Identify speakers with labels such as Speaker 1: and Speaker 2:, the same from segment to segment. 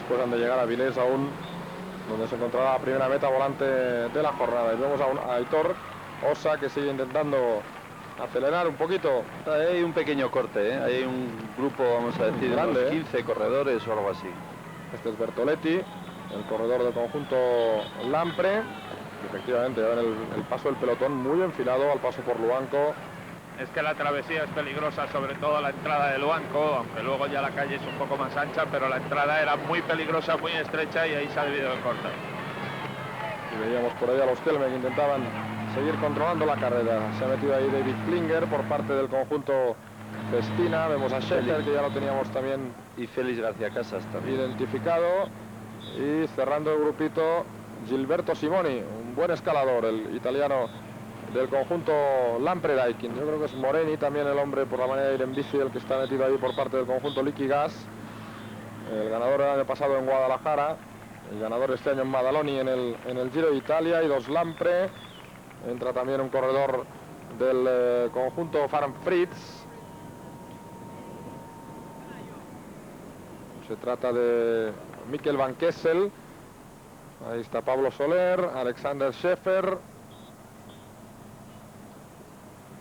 Speaker 1: después han de llegar a Vilés aún, donde se encontrará la primera meta volante de la jornada. Y vemos a Aitor Osa, que sigue intentando acelerar un poquito.
Speaker 2: Hay un pequeño corte, ¿eh? Hay un grupo, vamos a decir,
Speaker 1: grande,
Speaker 2: unos 15 corredores o algo así.
Speaker 1: Este es Bertoletti, el corredor del conjunto Lampre. Y efectivamente, ya ven el paso del pelotón muy enfilado al paso por Luanco.
Speaker 3: Es que la travesía es peligrosa, sobre todo la entrada de Luanco, aunque luego ya la calle es un poco más ancha, pero la entrada era muy peligrosa, muy estrecha, y ahí se ha debido de cortar.
Speaker 1: Y veíamos por ahí a los Kelme que intentaban seguir controlando la carrera. Se ha metido ahí David Klinger por parte del conjunto Festina. Vemos a Schäfer, que ya lo teníamos también,
Speaker 2: y Félix García Casas también
Speaker 1: identificado. Y cerrando el grupito, Gilberto Simoni, un buen escalador, el italiano del conjunto Lampre Daikin. Yo creo que es Moreni también el hombre, por la manera de ir en bici, el que está metido ahí por parte del conjunto Liquigas. El ganador el año pasado en Guadalajara, el ganador este año en Madaloni en el Giro de Italia. Y dos Lampre. Entra también un corredor del conjunto Farm Fritz. Se trata de Mikkel Van Kessel. Ahí está Pablo Soler, Alexander Schäfer.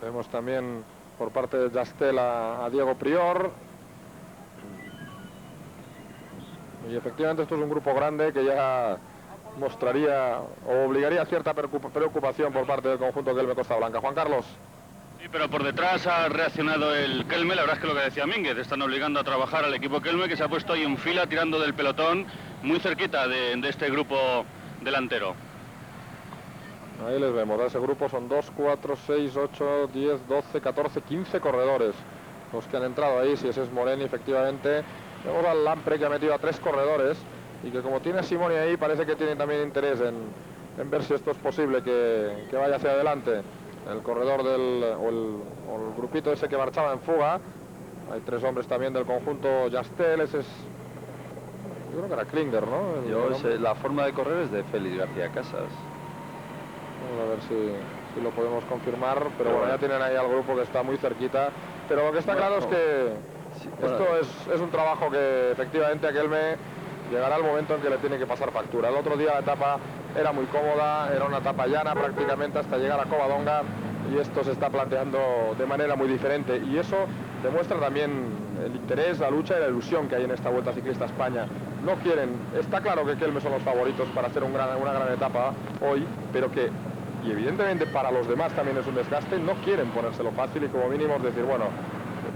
Speaker 1: Vemos también por parte de Jastel a Diego Prior. Y efectivamente esto es un grupo grande que ya mostraría o obligaría a cierta preocupación por parte del conjunto Kelme Costa Blanca. Juan Carlos.
Speaker 4: Sí, pero por detrás ha reaccionado el Kelme. La verdad es que lo que decía Mínguez, están obligando a trabajar al equipo Kelme, que se ha puesto ahí en fila tirando del pelotón, muy cerquita de este grupo delantero.
Speaker 1: Ahí les vemos, ese grupo son 2, 4, 6, 8, 10, 12, 14, 15 corredores los que han entrado ahí. Si ese es Moreni, efectivamente. Vemos al Lampre, que ha metido a 3 corredores y que, como tiene a Simoni ahí, parece que tiene también interés en ver si esto es posible que vaya hacia adelante. El corredor o el grupito ese que marchaba en fuga. Hay 3 hombres también del conjunto Jastel. Ese es, yo creo que era Klinger, ¿no?
Speaker 2: La forma de correr es de Félix García Casas.
Speaker 1: Vamos a ver si lo podemos confirmar, pero bueno, ya tienen ahí al grupo que está muy cerquita. Pero lo que está claro es que esto es un trabajo que efectivamente a Kelme llegará el momento en que le tiene que pasar factura. El otro día la etapa era muy cómoda, era una etapa llana prácticamente hasta llegar a Covadonga, y esto se está planteando de manera muy diferente, y eso demuestra también el interés, la lucha y la ilusión que hay en esta Vuelta Ciclista a España. No quieren, está claro que Kelme son los favoritos para hacer una gran etapa hoy, pero que, y evidentemente para los demás también es un desgaste, no quieren ponérselo fácil y como mínimo decir, bueno,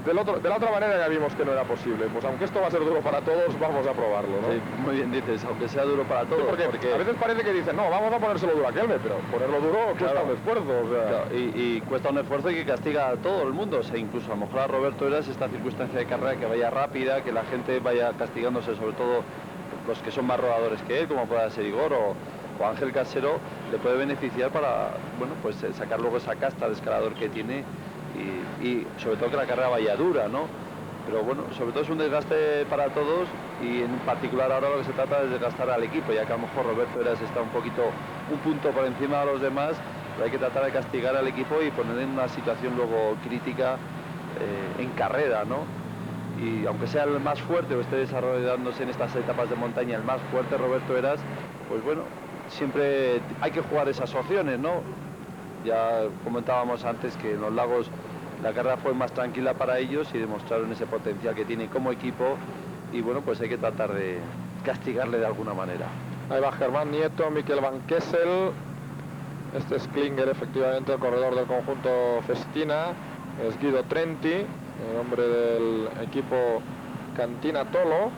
Speaker 1: de la otra manera ya vimos que no era posible, pues aunque esto va a ser duro para todos, vamos a probarlo, ¿no?
Speaker 2: Sí, muy bien dices, aunque sea duro para todos.
Speaker 1: Sí, porque a veces parece que dicen, no, vamos a ponérselo duro a Kelme, pero ponerlo duro cuesta un esfuerzo, o sea.
Speaker 2: Claro, y cuesta un esfuerzo y que castiga a todo el mundo, o sea, incluso a lo mejor a Roberto Heras esta circunstancia de carrera que vaya rápida, que la gente vaya castigándose, sobre todo los que son más rodadores que él, como pueda ser Igor o Ángel Casero, le puede beneficiar para, bueno, pues sacar luego esa casta de escalador que tiene y sobre todo que la carrera vaya dura, ¿no? Pero bueno, sobre todo es un desgaste para todos y en particular ahora lo que se trata es de desgastar al equipo, ya que a lo mejor Roberto Heras está un punto por encima de los demás, pero hay que tratar de castigar al equipo y poner en una situación luego crítica en carrera, ¿no? Y aunque sea el más fuerte o esté desarrollándose en estas etapas de montaña el más fuerte, Roberto Heras, pues bueno, siempre hay que jugar esas opciones, ¿no? Ya comentábamos antes que en los lagos la carrera fue más tranquila para ellos y demostraron ese potencial que tiene como equipo y bueno, pues hay que tratar de castigarle de alguna manera.
Speaker 1: Ahí va Germán Nieto, Mikkel Van Kessel, este es Klinger, efectivamente, el corredor del conjunto Festina, es Guido Trenti, el hombre del equipo Cantina Tolo.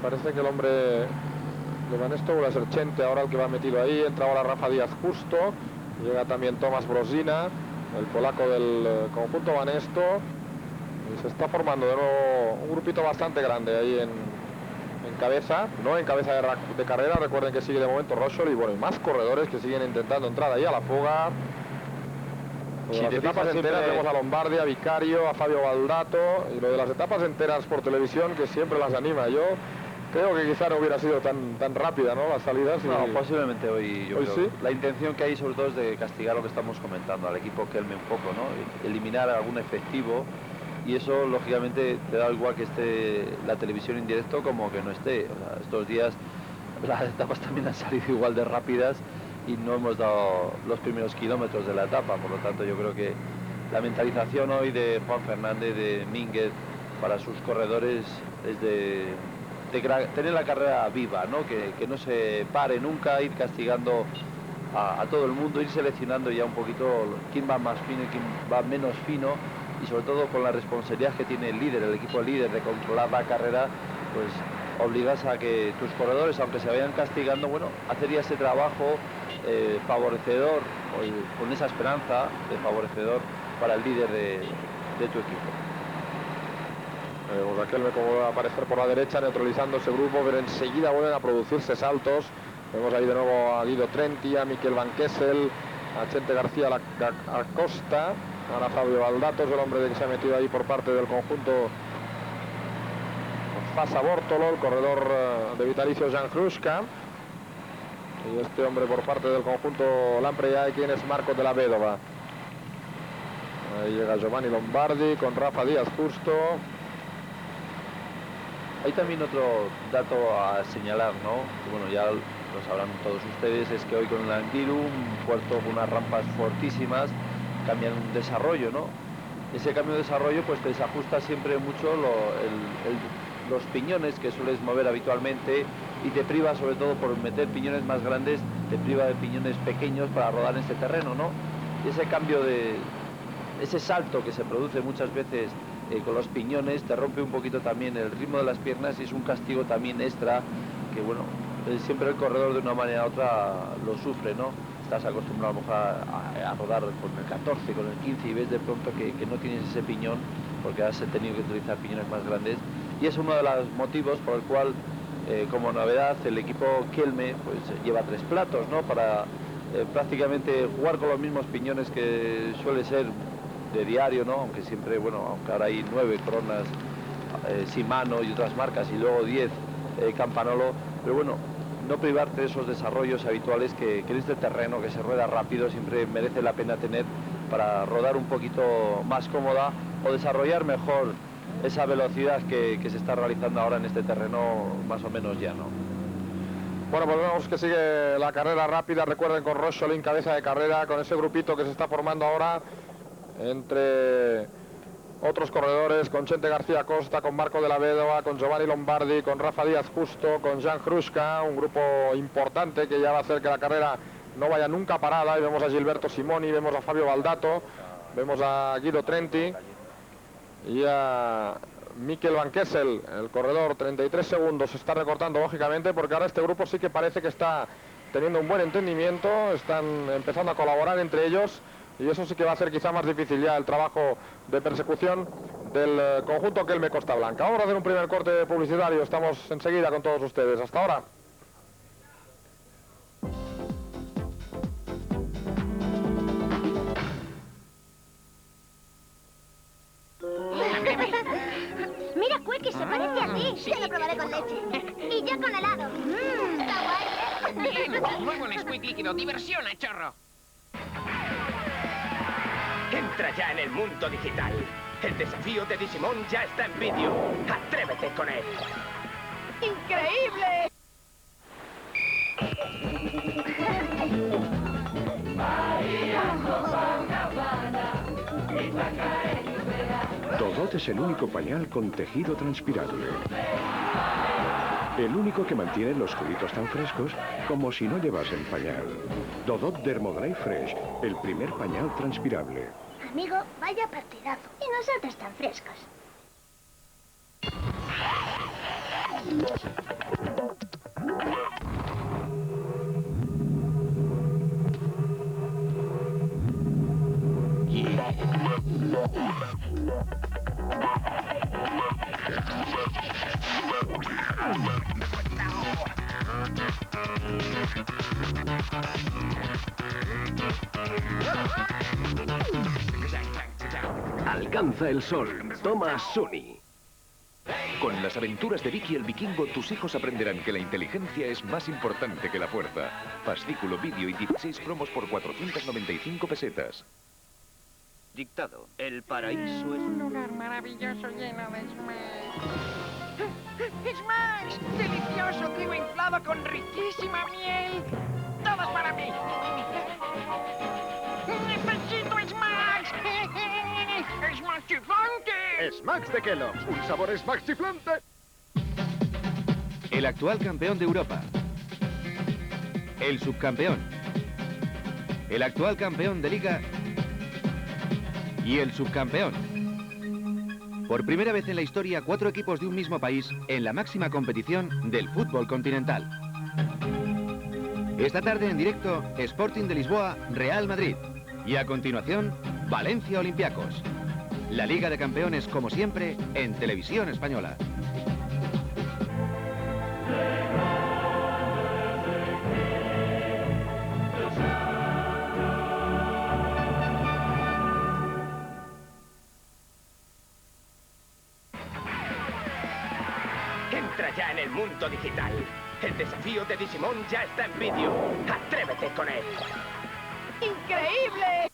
Speaker 1: Parece que el hombre de Banesto va a ser Chente, ahora el que va metido ahí. Entra ahora Rafa Díaz Justo, llega también Tomás Brosina, el polaco del conjunto Banesto, y se está formando de nuevo un grupito bastante grande ahí en cabeza, no en cabeza de carrera. Recuerden que sigue de momento Rochol y bueno, y más corredores que siguen intentando entrar ahí a la fuga. Si las etapas enteras vemos a Lombardi, a Vicario, a Fabio Baldato, y lo de las etapas enteras por televisión que siempre las anima. Yo creo que quizá no hubiera sido tan rápida, ¿no?, las salidas.
Speaker 2: No, posiblemente hoy yo creo.
Speaker 1: Sí.
Speaker 2: La intención que hay sobre todo es de castigar lo que estamos comentando al equipo Kelme un poco, ¿no? Eliminar algún efectivo y eso lógicamente te da igual que esté la televisión en directo como que no esté. O sea, estos días las etapas también han salido igual de rápidas y no hemos dado los primeros kilómetros de la etapa, por lo tanto yo creo que la mentalización hoy de Juan Fernández, de Mínguez, para sus corredores es de tener la carrera viva, ¿no? Que no se pare nunca, ir castigando a todo el mundo, ir seleccionando ya un poquito quién va más fino y quién va menos fino, y sobre todo con la responsabilidad que tiene el líder, el equipo líder, de controlar la carrera, pues obligas a que tus corredores, aunque se vayan castigando, bueno, hacer ya ese trabajo favorecedor, con esa esperanza de favorecedor para el líder de tu equipo.
Speaker 1: Vemos a Kelme como va a aparecer por la derecha, neutralizando ese grupo, pero enseguida vuelven a producirse saltos. Vemos ahí de nuevo a Guido Trenti, a Mikel Van Kessel, a Chente García Acosta, ahora Fabio Baldatos, el hombre que se ha metido ahí por parte del conjunto Fassa Bortolo, el corredor de Vitalicio Jan Hruska. Y este hombre por parte del conjunto Lamprey, quien es Marco de la Vedova. Ahí llega Giovanni Lombardi con Rafa Díaz Justo.
Speaker 2: Hay también otro dato a señalar, ¿no? Que, bueno, ya lo sabrán todos ustedes, es que hoy con el Angliru, un puerto con unas rampas fortísimas, cambian un desarrollo, ¿no? Ese cambio de desarrollo pues te desajusta siempre mucho los piñones que sueles mover habitualmente, y te priva, sobre todo por meter piñones más grandes, te priva de piñones pequeños para rodar en este terreno, ¿no? Y ese cambio ese salto que se produce muchas veces con los piñones, te rompe un poquito también el ritmo de las piernas, y es un castigo también extra que, bueno, siempre el corredor de una manera u otra lo sufre, ¿no? Estás acostumbrado a lo mejor a rodar con el 14, con el 15, y ves de pronto que no tienes ese piñón porque has tenido que utilizar piñones más grandes, y es uno de los motivos por el cual, como novedad, el equipo Kelme pues lleva 3 platos, ¿no? Para prácticamente jugar con los mismos piñones que suele ser de diario, ¿no? Aunque siempre, bueno, aunque ahora hay 9 Coronas Shimano y otras marcas, y luego 10 Campanolo, pero bueno, no privarte de esos desarrollos habituales que en este terreno que se rueda rápido siempre merece la pena tener, para rodar un poquito más cómoda o desarrollar mejor esa velocidad que se está realizando ahora en este terreno más o menos llano.
Speaker 1: Bueno, pues vemos que sigue la carrera rápida. Recuerden, con Rocholin cabeza de carrera, con ese grupito que se está formando ahora entre otros corredores, con Chente García Acosta, con Marco de la Vedova, con Giovanni Lombardi, con Rafa Díaz Justo, con Jan Hruska, un grupo importante que ya va a hacer que la carrera no vaya nunca parada. Y vemos a Gilberto Simoni, vemos a Fabio Baldato, vemos a Guido Trenti y a Mikel Van Kessel, el corredor. 33 segundos, se está recortando lógicamente, porque ahora este grupo sí que parece que está teniendo un buen entendimiento, están empezando a colaborar entre ellos, y eso sí que va a hacer quizá más difícil ya el trabajo de persecución del conjunto Kelme Costa Blanca. Vamos a hacer un primer corte publicitario, estamos enseguida con todos ustedes. Hasta ahora.
Speaker 5: Mira, Quickie, se parece a ti. Sí. Yo lo probaré con leche. Y yo con helado. Está guay.
Speaker 6: Bien, muy buen squeak líquido. Diversión a chorro.
Speaker 7: Entra ya en el mundo digital. El desafío de Digimon ya está en vídeo. ¡Atrévete con él!
Speaker 5: ¡Increíble!
Speaker 8: Dodot es el único pañal con tejido transpirable. El único que mantiene los cubitos tan frescos como si no llevasen pañal. Dodot Dermodry Fresh, el primer pañal transpirable.
Speaker 5: Amigo, vaya partidazo. Y nosotros tan frescos.
Speaker 9: Alcanza el sol. Toma Suni. Con las aventuras de Vicky el Vikingo, tus hijos aprenderán que la inteligencia es más importante que la fuerza. Fascículo, vídeo y 16 cromos por 495 pesetas.
Speaker 10: dictado. El paraíso es
Speaker 6: Un lugar maravilloso lleno de Smacks. ¡Smacks! ¡Delicioso trigo inflado con riquísima miel! ¡Todos para mí! ¡Necesito Smacks! ¡Smacks chiflante!
Speaker 11: Smacks de Kellogg's, un sabor Smacks chiflante.
Speaker 12: El actual campeón de Europa. El subcampeón. El actual campeón de Liga. Y el subcampeón. Por primera vez en la historia, 4 equipos de un mismo país en la máxima competición del fútbol continental. Esta tarde en directo, Sporting de Lisboa, Real Madrid. Y a continuación, Valencia Olympiacos. La Liga de Campeones, como siempre, en Televisión Española.
Speaker 7: Entra ya en el mundo digital. El desafío de Digimon ya está en vídeo. ¡Atrévete con él!
Speaker 6: ¡Increíble!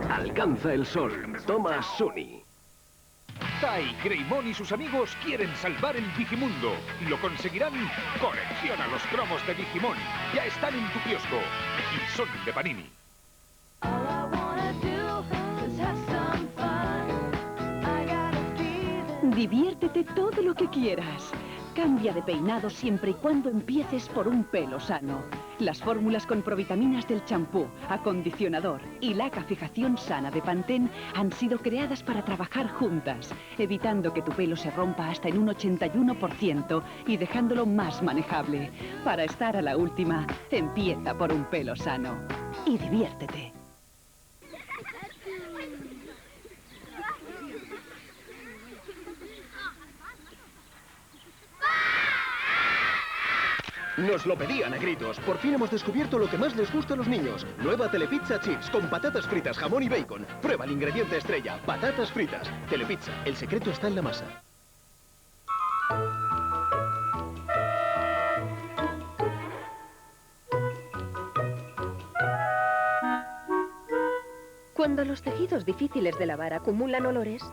Speaker 9: Alcanza el sol. Toma Suni.
Speaker 13: Tai, Greymon y sus amigos quieren salvar el Digimundo. ¿Y lo conseguirán? Colecciona los cromos de Digimon. Ya están en tu kiosco. Y son de Panini.
Speaker 14: Diviértete todo lo que quieras. Cambia de peinado siempre y cuando empieces por un pelo sano. Las fórmulas con provitaminas del champú, acondicionador y laca fijación sana de Pantene han sido creadas para trabajar juntas, evitando que tu pelo se rompa hasta en un 81% y dejándolo más manejable. Para estar a la última, empieza por un pelo sano. Y diviértete.
Speaker 15: Nos lo pedían a gritos. Por fin hemos descubierto lo que más les gusta a los niños. Nueva Telepizza Chips con patatas fritas, jamón y bacon. Prueba el ingrediente estrella, patatas fritas. Telepizza, el secreto está en la masa.
Speaker 16: Cuando los tejidos difíciles de lavar acumulan olores,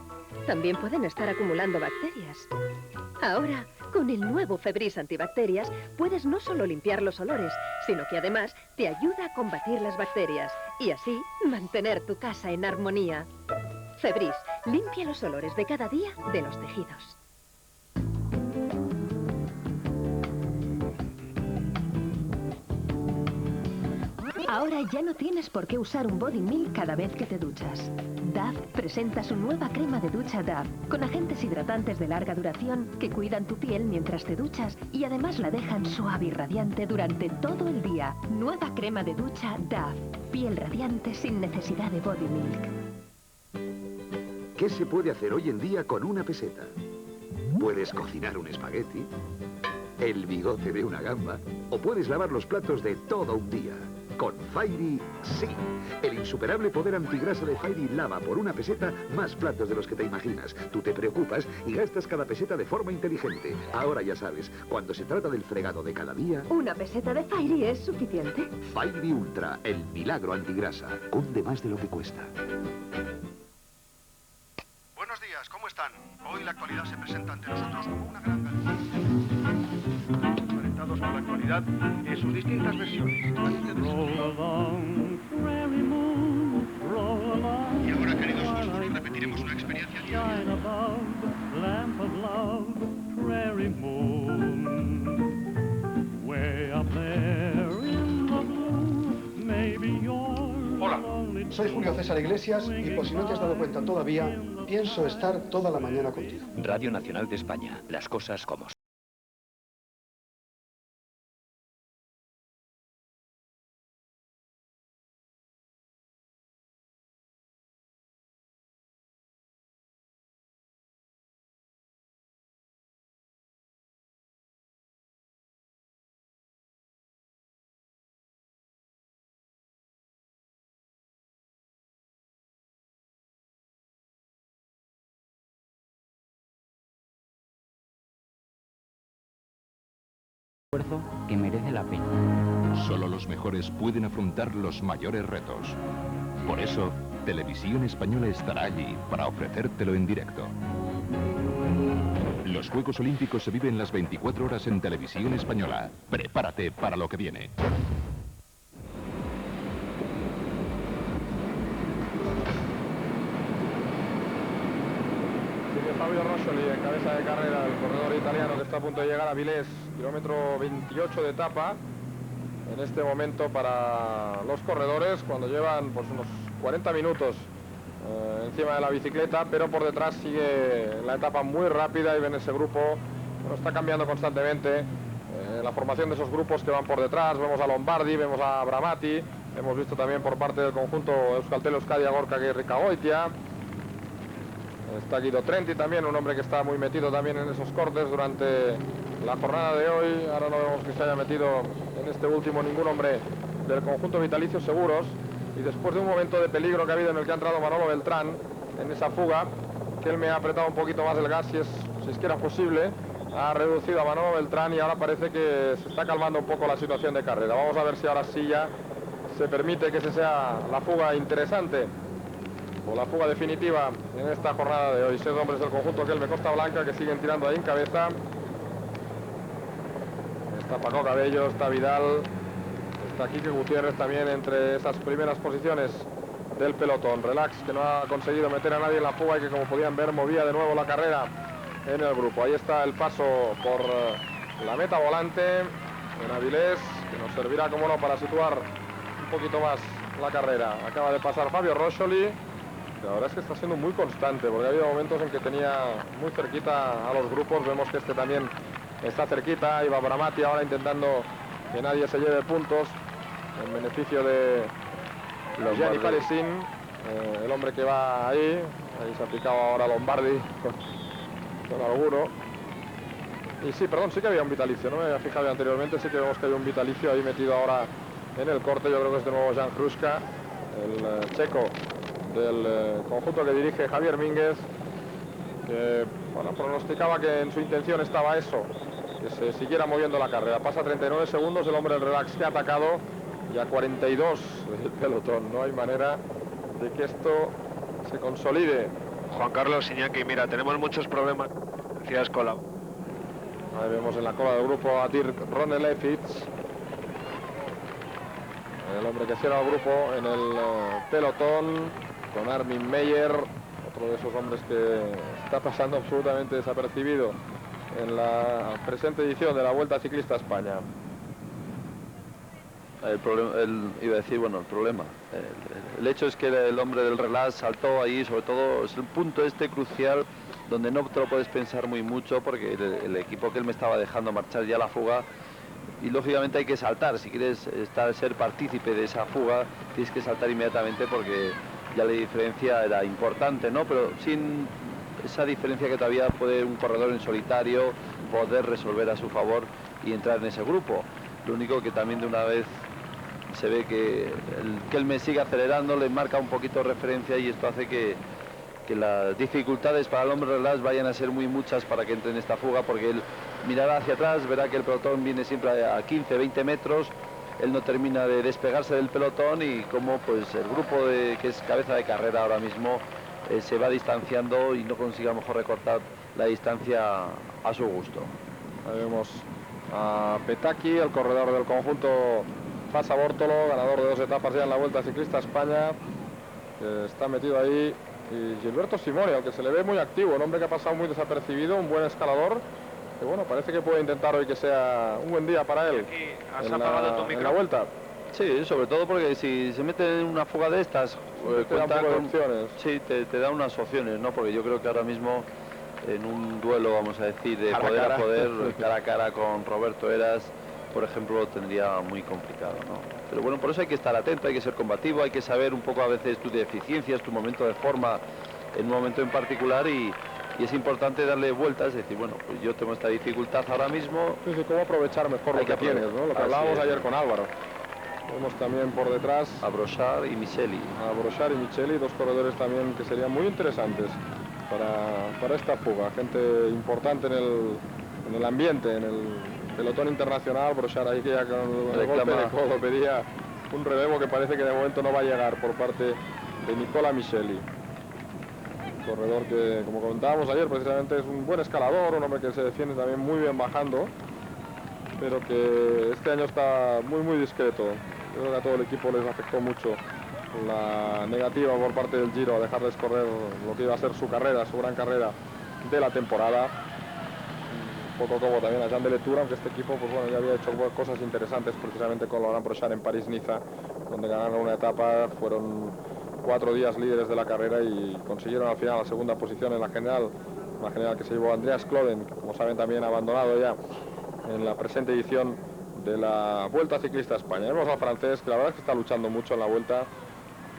Speaker 16: también pueden estar acumulando bacterias. Ahora, con el nuevo Febris antibacterias, puedes no solo limpiar los olores, sino que además te ayuda a combatir las bacterias y así mantener tu casa en armonía. Febris, limpia los olores de cada día de los tejidos. Ahora ya no tienes por qué usar un body milk cada vez que te duchas. Dove presenta su nueva crema de ducha Dove, con agentes hidratantes de larga duración que cuidan tu piel mientras te duchas y además la dejan suave y radiante durante todo el día. Nueva crema de ducha Dove, piel radiante sin necesidad de body milk.
Speaker 17: ¿Qué se puede hacer hoy en día con una peseta? Puedes cocinar un espagueti, el bigote de una gamba, o puedes lavar los platos de todo un día. Con Fairy, sí. El insuperable poder antigrasa de Fairy lava por una peseta más platos de los que te imaginas. Tú te preocupas y gastas cada peseta de forma inteligente. Ahora ya sabes, cuando se trata del fregado de cada día...
Speaker 16: ¿Una peseta de Fairy es suficiente?
Speaker 17: Fairy Ultra, el milagro antigrasa. Cunde más de lo que cuesta.
Speaker 18: Buenos días, ¿cómo están? Hoy la actualidad se presenta ante nosotros como una gran... Conectados con la actualidad en sus distintas versiones. Y ahora, queridos huéspedes, repetiremos una experiencia diaria.
Speaker 19: Hola, soy Julio César Iglesias y por si no te has dado cuenta todavía, pienso estar toda la mañana contigo.
Speaker 9: Radio Nacional de España, las cosas como son.
Speaker 20: esfuerzo que merece la pena.
Speaker 13: Solo los mejores pueden afrontar los mayores retos. Por eso, Televisión Española estará allí para ofrecértelo en directo. Los Juegos Olímpicos se viven las 24 horas en Televisión Española. Prepárate para lo que viene.
Speaker 1: Fabio Roscioli en cabeza de carrera, el corredor italiano que está a punto de llegar a Vilés, kilómetro 28 de etapa. En este momento para los corredores, cuando llevan pues unos 40 minutos encima de la bicicleta, pero por detrás sigue la etapa muy rápida y ven ese grupo, bueno, está cambiando constantemente la formación de esos grupos que van por detrás. Vemos a Lombardi, vemos a Bramati, hemos visto también por parte del conjunto Euskaltel Euskadi a Gorka Gerrikagoitia. Está Guido Trenti también, un hombre que está muy metido también en esos cortes durante la jornada de hoy. Ahora no vemos que se haya metido en este último ningún hombre del conjunto Vitalicio Seguros. Y después de un momento de peligro que ha habido en el que ha entrado Manolo Beltrán en esa fuga, que él me ha apretado un poquito más el gas si es que era posible, ha reducido a Manolo Beltrán y ahora parece que se está calmando un poco la situación de carrera. Vamos a ver si ahora sí ya se permite que esa sea la fuga interesante o la fuga definitiva en esta jornada de hoy. 6 hombres del conjunto Kelme Costa Blanca que siguen tirando ahí en cabeza. Está Paco Cabello, está Vidal, está Quique Gutiérrez también entre esas primeras posiciones del pelotón. Relax, que no ha conseguido meter a nadie en la fuga y que, como podían ver, movía de nuevo la carrera en el grupo. Ahí está el paso por la meta volante en Avilés, que nos servirá, como no, para situar un poquito más la carrera. Acaba de pasar Fabio Roscioli. La verdad es que está siendo muy constante, porque ha habido momentos en que tenía muy cerquita a los grupos. Vemos que este también está cerquita. Iba Bramati ahora intentando que nadie se lleve puntos en beneficio de Gianni Palesín, el hombre que va ahí se ha picado ahora Lombardi con alguno. Y sí, perdón, sí que había un vitalicio, no me había fijado anteriormente. Sí que vemos que hay un vitalicio ahí metido ahora en el corte. Yo creo que es de nuevo Jan Hruska, el checo del conjunto que dirige Javier Mínguez, que bueno, pronosticaba que en su intención estaba eso, que se siguiera moviendo la carrera. Pasa 39 segundos el hombre del Relax que ha atacado, y a 42 del pelotón. No hay manera de que esto se consolide.
Speaker 21: Juan Carlos, Iñaki, mira, tenemos muchos problemas. Decías cola.
Speaker 1: Ahí vemos en la cola del grupo a Dirk Ronelefitz, el hombre que cierra el grupo en el pelotón, con Armin Meyer, otro de esos hombres que está pasando absolutamente desapercibido en la presente edición de la Vuelta Ciclista a España.
Speaker 2: El hecho es que el hombre del Relax saltó ahí, sobre todo es el punto este crucial donde no te lo puedes pensar muy mucho, porque el equipo que él me estaba dejando marchar ya la fuga, y lógicamente hay que saltar. Si quieres ser partícipe de esa fuga, tienes que saltar inmediatamente, porque ya la diferencia era importante, ¿no? Pero sin esa diferencia que todavía puede un corredor en solitario poder resolver a su favor y entrar en ese grupo. Lo único que también de una vez se ve que él me sigue acelerando, le marca un poquito de referencia, y esto hace que las dificultades para el hombre Relax vayan a ser muy muchas para que entre en esta fuga, porque él mirará hacia atrás, verá que el pelotón viene siempre a 15, 20 metros, él no termina de despegarse del pelotón, y como pues el grupo que es cabeza de carrera ahora mismo se va distanciando y no consigue a lo mejor recortar la distancia a su gusto.
Speaker 1: Ahí vemos a Petaki, el corredor del conjunto Fassa Bortolo, ganador de 2 etapas ya en la Vuelta Ciclista a España, que está metido ahí, y Gilberto Simone, aunque se le ve muy activo, un hombre que ha pasado muy desapercibido, un buen escalador, que bueno, parece que puede intentar hoy que sea un buen día para él en la Vuelta.
Speaker 2: Sí, sobre todo porque si se mete en una fuga de estas,
Speaker 1: te da un poco de opciones.
Speaker 2: Sí, te da unas opciones, ¿no? Porque yo creo que ahora mismo en un duelo, vamos a decir, de poder a poder, cara a cara con Roberto Heras, por ejemplo, lo tendría muy complicado, ¿no? Pero bueno, por eso hay que estar atento, hay que ser combativo, hay que saber un poco a veces tus deficiencias, tu momento de forma en un momento en particular, y es importante darle vueltas, es decir, bueno, pues yo tengo esta dificultad ahora mismo.
Speaker 1: Sí, cómo aprovechar mejor lo que tienes, ¿no? Lo que hablábamos ayer con Álvaro. Vemos también por detrás
Speaker 2: a Brochard y Micheli.
Speaker 1: Dos corredores también que serían muy interesantes para esta fuga. Gente importante en el ambiente, en pelotón internacional. Brochard ahí que ya con el golpe de codo pedía un relevo que parece que de momento no va a llegar por parte de Nicola Micheli. Corredor que, como comentábamos ayer, precisamente es un buen escalador, un hombre que se defiende también muy bien bajando, pero que este año está muy discreto. Yo creo que a todo el equipo les afectó mucho la negativa por parte del Giro a dejarles correr lo que iba a ser su carrera, su gran carrera de la temporada. Un poco como también a Jean de Letour, aunque este equipo pues bueno, ya había hecho cosas interesantes precisamente con Laurent Brochard en París-Niza, donde ganaron una etapa, fueron 4 días líderes de la carrera y consiguieron al final la segunda posición en la general que se llevó Andreas Klöden, que como saben también ha abandonado ya en la presente edición de la Vuelta Ciclista a España. Vemos al francés que la verdad es que está luchando mucho en la Vuelta,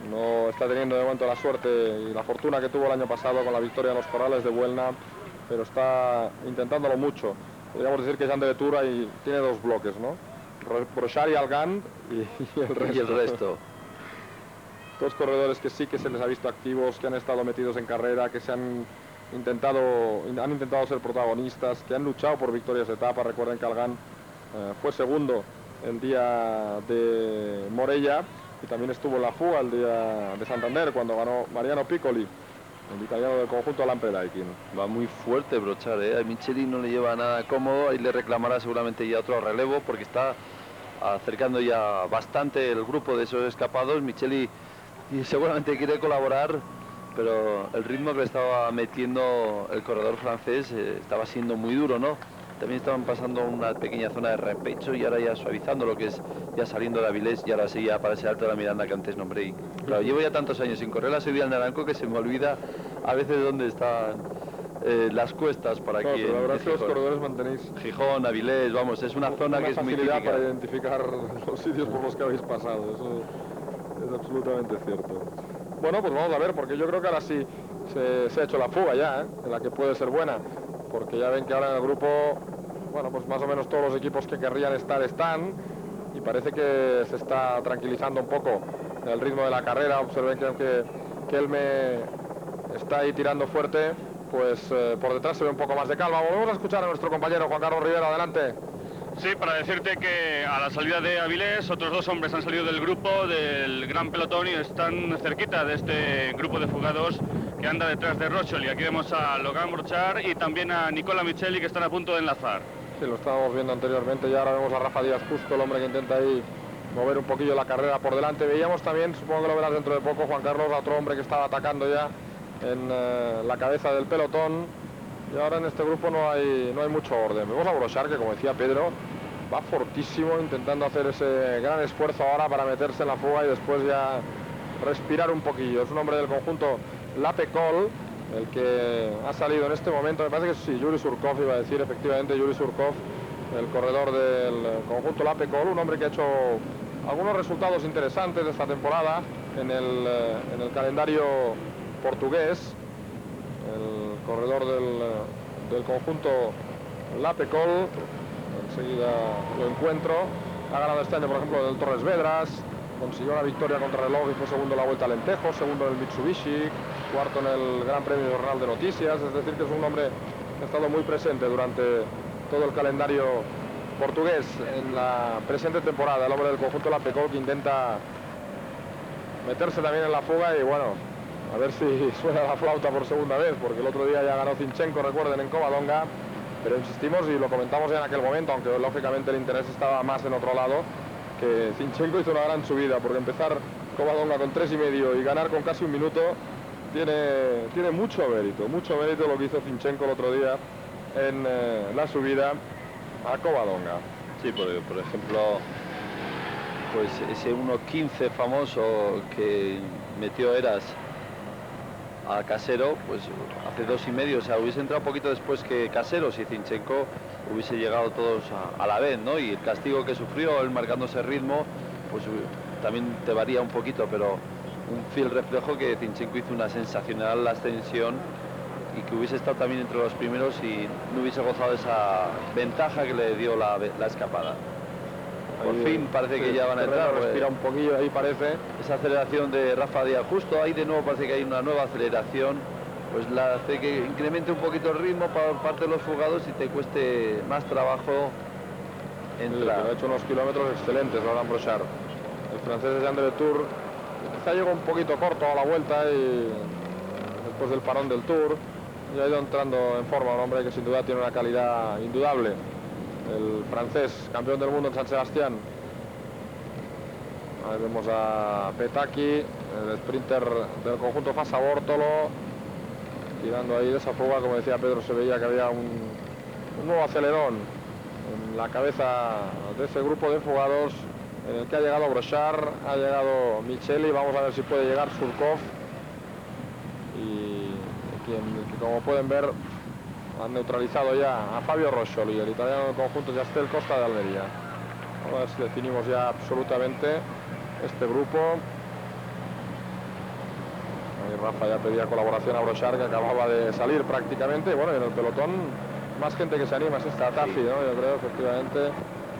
Speaker 1: no está teniendo de momento la suerte y la fortuna que tuvo el año pasado con la victoria en los Corrales de Buelna, pero está intentándolo mucho. Podríamos decir que Jean de Letour ahí tiene 2 bloques, ¿no? Brochard y Algand y el resto. 2 corredores que sí que se les ha visto activos, que han estado metidos en carrera, que se han intentado ser protagonistas, que han luchado por victorias de etapa. Recuerden que Algand fue segundo el día de Morella y también estuvo en la fuga el día de Santander cuando ganó Mariano Piccoli, el italiano del conjunto Lampre-Daikin.
Speaker 2: Va muy fuerte Brochard, ¿eh? A Micheli no le lleva nada cómodo, ahí le reclamará seguramente ya otro relevo porque está acercando ya bastante el grupo de esos escapados. Micheli y seguramente quiere colaborar, pero el ritmo que le estaba metiendo el corredor francés estaba siendo muy duro, ¿no? También estaban pasando una pequeña zona de repecho y ahora ya suavizando lo que es ya saliendo de Avilés y ahora sí ya para ese Alto de la Miranda que antes nombré. Y, claro, llevo ya tantos años sin correr la subida al Naranco que se me olvida a veces dónde están las cuestas por aquí.
Speaker 1: No, la verdad es que los corredores mantenéis
Speaker 2: Gijón, Avilés, vamos, es una zona que es muy típica
Speaker 1: para identificar los sitios por los que habéis pasado. Eso es absolutamente cierto. Bueno, pues vamos a ver, porque yo creo que ahora sí se ha hecho la fuga ya, en la que puede ser buena, porque ya ven que ahora en el grupo, bueno, pues más o menos todos los equipos que querrían estar están, y parece que se está tranquilizando un poco el ritmo de la carrera. Observen que aunque Kelme está ahí tirando fuerte, pues por detrás se ve un poco más de calma. Volvemos a escuchar a nuestro compañero Juan Carlos Rivera, adelante.
Speaker 4: Sí, para decirte que a la salida de Avilés, otros 2 hombres han salido del grupo, del gran pelotón, y están cerquita de este grupo de fugados que anda detrás de Rochel. Y aquí vemos a Laurent Brochard y también a Nicola Micheli, que están a punto de enlazar.
Speaker 1: Sí, lo estábamos viendo anteriormente, y ahora vemos a Rafa Díaz Justo, el hombre que intenta ahí mover un poquillo la carrera por delante. Veíamos también, supongo que lo verás dentro de poco, Juan Carlos, a otro hombre que estaba atacando ya en la cabeza del pelotón. Y ahora en este grupo no hay mucho orden. Vemos a Brochard, que como decía Pedro, va fortísimo, intentando hacer ese gran esfuerzo ahora para meterse en la fuga y después ya respirar un poquillo. Es un hombre del conjunto Lapecol, el que ha salido en este momento. Me parece que sí, Yuri Surkov iba a decir, efectivamente, Yuri Surkov, el corredor del conjunto Lapecol, un hombre que ha hecho algunos resultados interesantes de esta temporada en el calendario portugués. El corredor del conjunto Lapecol, enseguida lo encuentro, ha ganado este año por ejemplo del Torres Vedras, consiguió una victoria contra reloj y fue segundo en la Vuelta al Alentejo, segundo en el Mitsubishi, cuarto en el Gran Premio Jornal de Noticias. Es decir que es un hombre que ha estado muy presente durante todo el calendario portugués en la presente temporada. El hombre del conjunto Lapecol, que intenta meterse también en la fuga y bueno, a ver si suena la flauta por segunda vez, porque el otro día ya ganó Zinchenko, recuerden, en Covadonga, pero insistimos y lo comentamos ya en aquel momento, aunque lógicamente el interés estaba más en otro lado, que Zinchenko hizo una gran subida, porque empezar Covadonga con 3,5 y ganar con casi un minuto tiene mucho mérito lo que hizo Zinchenko el otro día en la subida a Covadonga.
Speaker 2: Sí, por ejemplo, pues ese 1.15 famoso que metió Eras a Casero, pues hace 2,5, o sea, hubiese entrado un poquito después que Casero, si Zinchenko hubiese llegado todos a la vez, ¿no? Y el castigo que sufrió, él marcando ese ritmo, pues también te varía un poquito, pero un fiel reflejo que Zinchenko hizo una sensacional ascensión y que hubiese estado también entre los primeros y no hubiese gozado esa ventaja que le dio la escapada. Por fin parece que ya van a entrar.
Speaker 1: Respira un poquillo, ahí parece.
Speaker 2: Esa aceleración de Rafa Díaz Justo, ahí de nuevo parece que hay una nueva aceleración, pues la hace que incremente un poquito el ritmo por parte de los fugados y te cueste más trabajo entra.
Speaker 1: Ha hecho unos kilómetros excelentes Laurent Brochard. El francés de Jean de Tour quizá llegó un poquito corto a la vuelta y después del parón del Tour y ha ido entrando en forma, un hombre que sin duda tiene una calidad indudable. El francés, campeón del mundo en San Sebastián. Ahí vemos a Petacchi, el sprinter del conjunto Fassa Bortolo, tirando ahí de esa fuga. Como decía Pedro, se veía que había un nuevo acelerón en la cabeza de ese grupo de fugados, en el que ha llegado Brochard, ha llegado Micheli. Vamos a ver si puede llegar Surkov, y que como pueden ver han neutralizado ya a Fabio Roscioli, el italiano del conjunto Jastel Costa de Almería. Vamos a ver si definimos ya absolutamente este grupo. Ahí Rafa ya pedía colaboración a Brochard, que acababa de salir prácticamente, y bueno, en el pelotón más gente que se anima es esta Taffi, ¿no? Yo creo efectivamente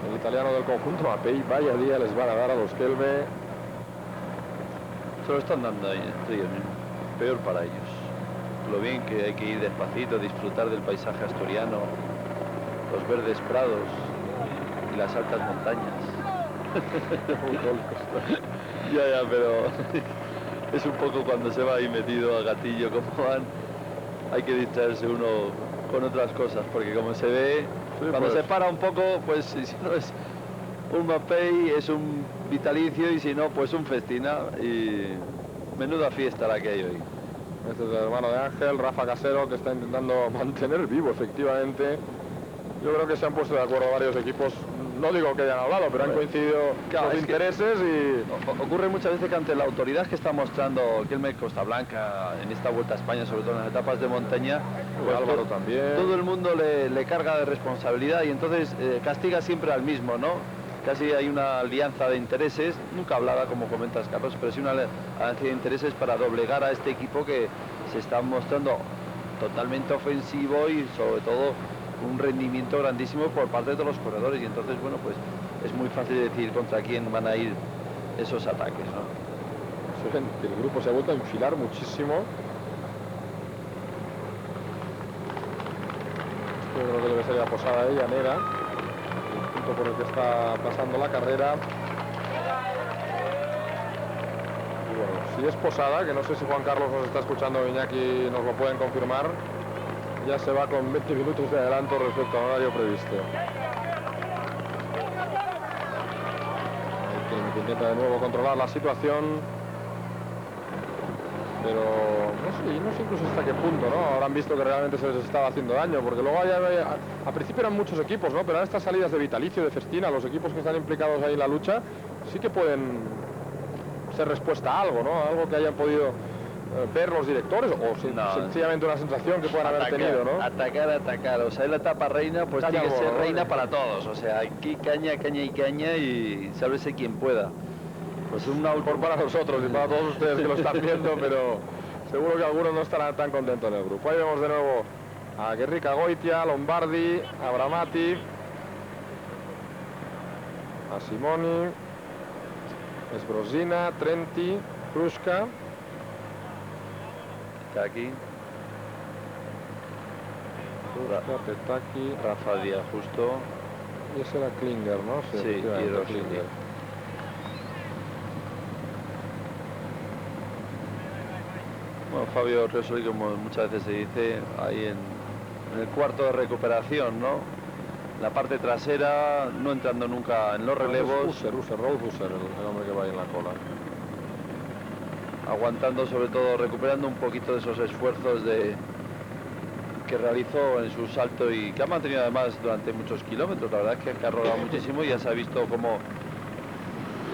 Speaker 1: el italiano del conjunto Apei, vaya día les van a dar a los Kelme.
Speaker 2: Se lo están dando ahí, peor para ellos. Lo bien que hay que ir despacito, disfrutar del paisaje asturiano, los verdes prados y las altas montañas. ya, pero es un poco cuando se va ahí metido a gatillo como van. Hay que distraerse uno con otras cosas, porque como se ve, sí, cuando se para un poco, pues si no es un Mapei, es un vitalicio, y si no, pues un festina, y menuda fiesta la que hay hoy.
Speaker 1: Este es el hermano de Ángel, Rafa Casero, que está intentando mantener vivo, efectivamente. Yo creo que se han puesto de acuerdo varios equipos, no digo que hayan hablado, pero han coincidido los intereses, y
Speaker 2: ocurre muchas veces que ante la autoridad que está mostrando Kelme Costa Blanca en esta Vuelta a España, sobre todo en las etapas de montaña,
Speaker 1: pues Álvaro también,
Speaker 2: todo el mundo le carga de responsabilidad, y entonces castiga siempre al mismo, ¿no? Casi hay una alianza de intereses, nunca hablada como comentas, Carlos, pero sí una alianza de intereses para doblegar a este equipo que se está mostrando totalmente ofensivo, y sobre todo un rendimiento grandísimo por parte de todos los corredores, y entonces, bueno, pues es muy fácil decir contra quién van a ir esos ataques, ¿no?
Speaker 1: El grupo se ha vuelto a enfilar muchísimo. Yo creo que debe ser la Posada de Llanera, el punto por el que está pasando la carrera. Y bueno, si es Posada, que no sé si Juan Carlos nos está escuchando, Iñaki, nos lo pueden confirmar, ya se va con 20 minutos de adelanto respecto al horario previsto. Ahí intenta de nuevo controlar la situación, pero no sé incluso hasta qué punto, ¿no? Ahora han visto que realmente se les estaba haciendo daño, porque luego a principio eran muchos equipos, ¿no? Pero en estas salidas de vitalicio, de festina, los equipos que están implicados ahí en la lucha sí que pueden ser respuesta a algo, ¿no? Algo que hayan podido ver los directores, o sencillamente una sensación que puedan haber tenido, ¿no?
Speaker 2: Atacar, o sea, en la etapa reina, pues
Speaker 1: caña,
Speaker 2: tiene que ser
Speaker 1: ¿no?
Speaker 2: reina para todos, o sea, aquí caña, y sálvese quien pueda.
Speaker 1: Pues un autor para nosotros y para todos ustedes que lo están viendo, pero seguro que algunos no estarán tan contentos en el grupo. Ahí vemos de nuevo a Guerrica Goitia, Lombardi, Abramati, a Simoni, Esbrosina, Trenti, Kruska.
Speaker 2: Aquí
Speaker 1: Petacchi,
Speaker 2: Rafa Díaz justo,
Speaker 1: y ese era Klinger, ¿no?
Speaker 2: Sí, y Klinger. Bueno, Fabio Roscioli, como muchas veces se dice, ahí en el cuarto de recuperación, ¿no? La parte trasera, no entrando nunca en los relevos.
Speaker 1: Raúl Fusser, el hombre que va ahí en la cola.
Speaker 2: Aguantando, sobre todo, recuperando un poquito de esos esfuerzos que realizó en su salto, y que ha mantenido además durante muchos kilómetros. La verdad es que ha rodado muchísimo, y ya se ha visto como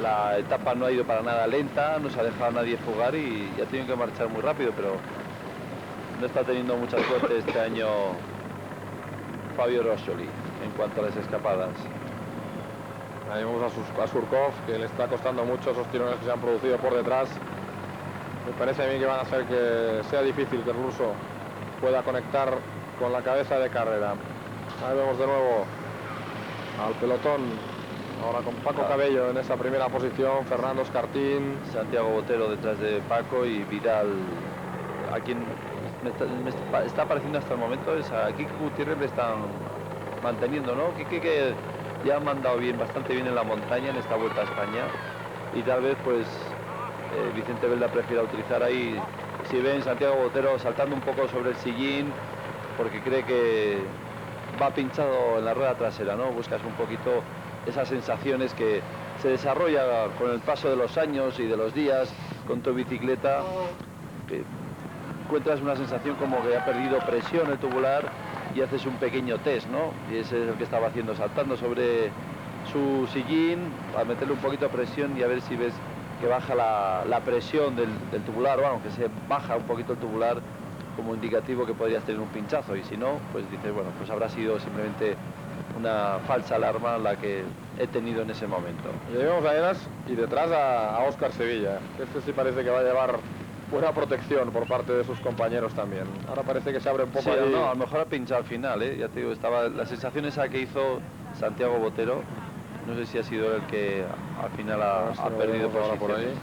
Speaker 2: la etapa no ha ido para nada lenta, no se ha dejado a nadie fugar, y ha tenido que marchar muy rápido, pero no está teniendo mucha suerte este año Fabio Roscioli en cuanto a las escapadas.
Speaker 1: Ahí vemos a Surkov, que le está costando mucho esos tirones que se han producido por detrás. Me parece a mí que van a hacer que sea difícil que el ruso pueda conectar con la cabeza de carrera. Ahí vemos de nuevo al pelotón, ahora con Paco Cabello en esa primera posición, Fernando Escartín,
Speaker 2: Santiago Botero detrás de Paco, y Vidal, a quien me está pareciendo hasta el momento es a Kike Gutiérrez, le están manteniendo, ¿no? Kike, que ya han mandado bastante bien en la montaña en esta Vuelta a España, y tal vez pues Vicente Belda prefiera utilizar ahí, si ven, Santiago Botero saltando un poco sobre el sillín, porque cree que va pinchado en la rueda trasera, ¿no? Buscas un poquito esas sensaciones que se desarrolla con el paso de los años y de los días con tu bicicleta, que encuentras una sensación como que ha perdido presión el tubular y haces un pequeño test, ¿no? Y ese es el que estaba haciendo, saltando sobre su sillín a meterle un poquito de presión y a ver si ves que baja la presión del tubular, o aunque se baja un poquito el tubular como indicativo que podrías tener un pinchazo, y si no, pues dices, bueno, pues habrá sido simplemente una falsa alarma la que he tenido en ese momento.
Speaker 1: Y ahí vemos a Eras y detrás a Óscar Sevilla, que este sí parece que va a llevar buena protección por parte de sus compañeros también. Ahora parece que se abre un poco
Speaker 2: sí,
Speaker 1: ahí.
Speaker 2: No, a lo mejor ha pinchado al final, ¿eh? Ya te digo, estaba la sensación esa que hizo Santiago Botero, no sé si ha sido el que al final ha perdido posiciones. Por ahí.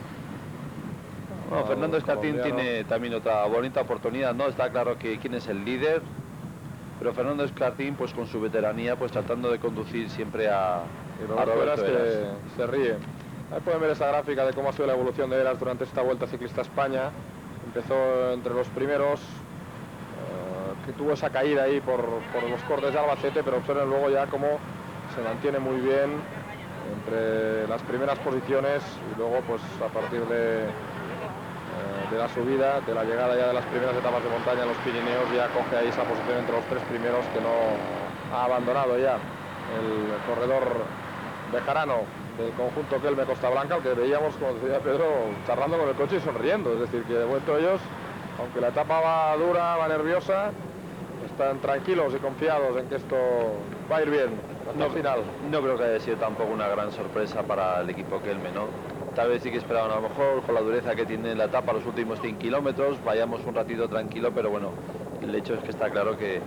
Speaker 2: Bueno, Fernando Escartín tiene también otra bonita oportunidad, ¿no? Está claro que quién es el líder, pero Fernando Escartín, pues con su veteranía, pues tratando de conducir siempre a Roberto Heras.
Speaker 1: Que se ríe. Ahí pueden ver esa gráfica de cómo ha sido la evolución de Heras durante esta Vuelta Ciclista a España. Empezó entre los primeros, que tuvo esa caída ahí por los cortes de Albacete, pero observen luego ya cómo se mantiene muy bien entre las primeras posiciones y luego pues a partir de la subida, de la llegada ya de las primeras etapas de montaña en los Pirineos, ya coge ahí esa posición entre los tres primeros, que no ha abandonado ya el corredor bejarano del conjunto Kelme Costa Blanca, al que veíamos, como decía Pedro, charlando con el coche y sonriendo, es decir, que de vuelto ellos, aunque la etapa va dura, va nerviosa, están tranquilos y confiados en que esto va a ir bien hasta el final.
Speaker 2: No creo que haya sido tampoco una gran sorpresa para el equipo Kelme, ¿no? Tal vez sí que esperaban, a lo mejor, con la dureza que tiene la etapa los últimos 100 kilómetros, vayamos un ratito tranquilo, pero bueno, el hecho es que está claro que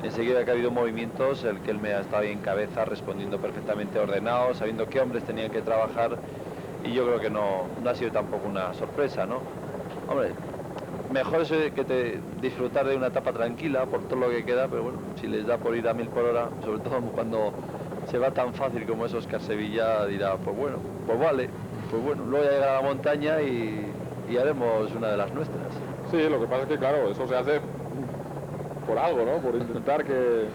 Speaker 2: enseguida que ha habido movimientos, el Kelme ha estado ahí en cabeza, respondiendo perfectamente ordenado, sabiendo qué hombres tenían que trabajar, y yo creo que no ha sido tampoco una sorpresa, ¿no? Hombre, mejor es que disfrutar de una etapa tranquila por todo lo que queda, pero bueno, si les da por ir a 1000 por hora, sobre todo cuando se va tan fácil como es Óscar Sevilla, dirá, pues bueno, pues vale. Pues bueno, luego ya llegará a la montaña y haremos una de las nuestras.
Speaker 1: Sí, lo que pasa es que claro, eso se hace por algo, ¿no? Por intentar que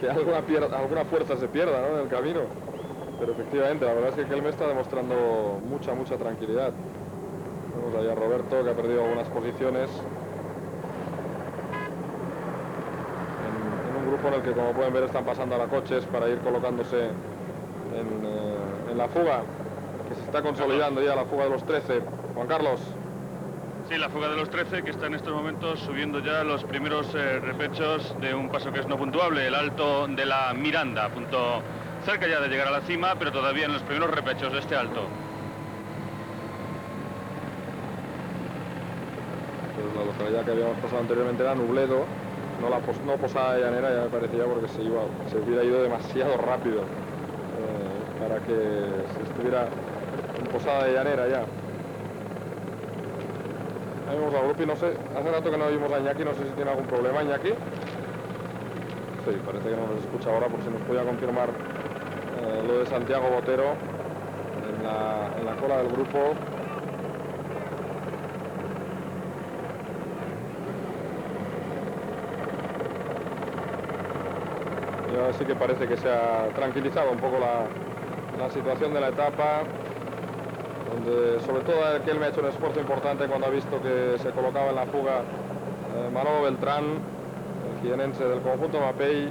Speaker 1: alguna fuerza se pierda, ¿no? En el camino. Pero efectivamente, la verdad es que Kelme está demostrando mucha tranquilidad. Vemos allá a Roberto, que ha perdido algunas posiciones. En un grupo en el que, como pueden ver, están pasando a coches para ir colocándose en la fuga, que se está consolidando ya la fuga de los 13. Juan Carlos.
Speaker 4: Sí, la fuga de los 13, que está en estos momentos subiendo ya los primeros repechos de un paso que es no puntuable, el Alto de la Miranda, punto cerca ya de llegar a la cima, pero todavía en los primeros repechos de este alto.
Speaker 1: Pues la localidad que habíamos pasado anteriormente era Nubledo, no Posada de Llanera, ya me parecía, porque se hubiera ido demasiado rápido para que se estuviera en Posada de Llanera ya. Ahí vemos al grupo y no sé, hace rato que no vimos a Iñaki, no sé si tiene algún problema Iñaki. Sí, parece que no nos escucha ahora, por si nos podía confirmar lo de Santiago Botero en la cola del grupo. Y ahora sí que parece que se ha tranquilizado un poco la situación de la etapa, donde sobre todo aquel me ha hecho un esfuerzo importante cuando ha visto que se colocaba en la fuga Manolo Beltrán, el jienense del conjunto Mapei,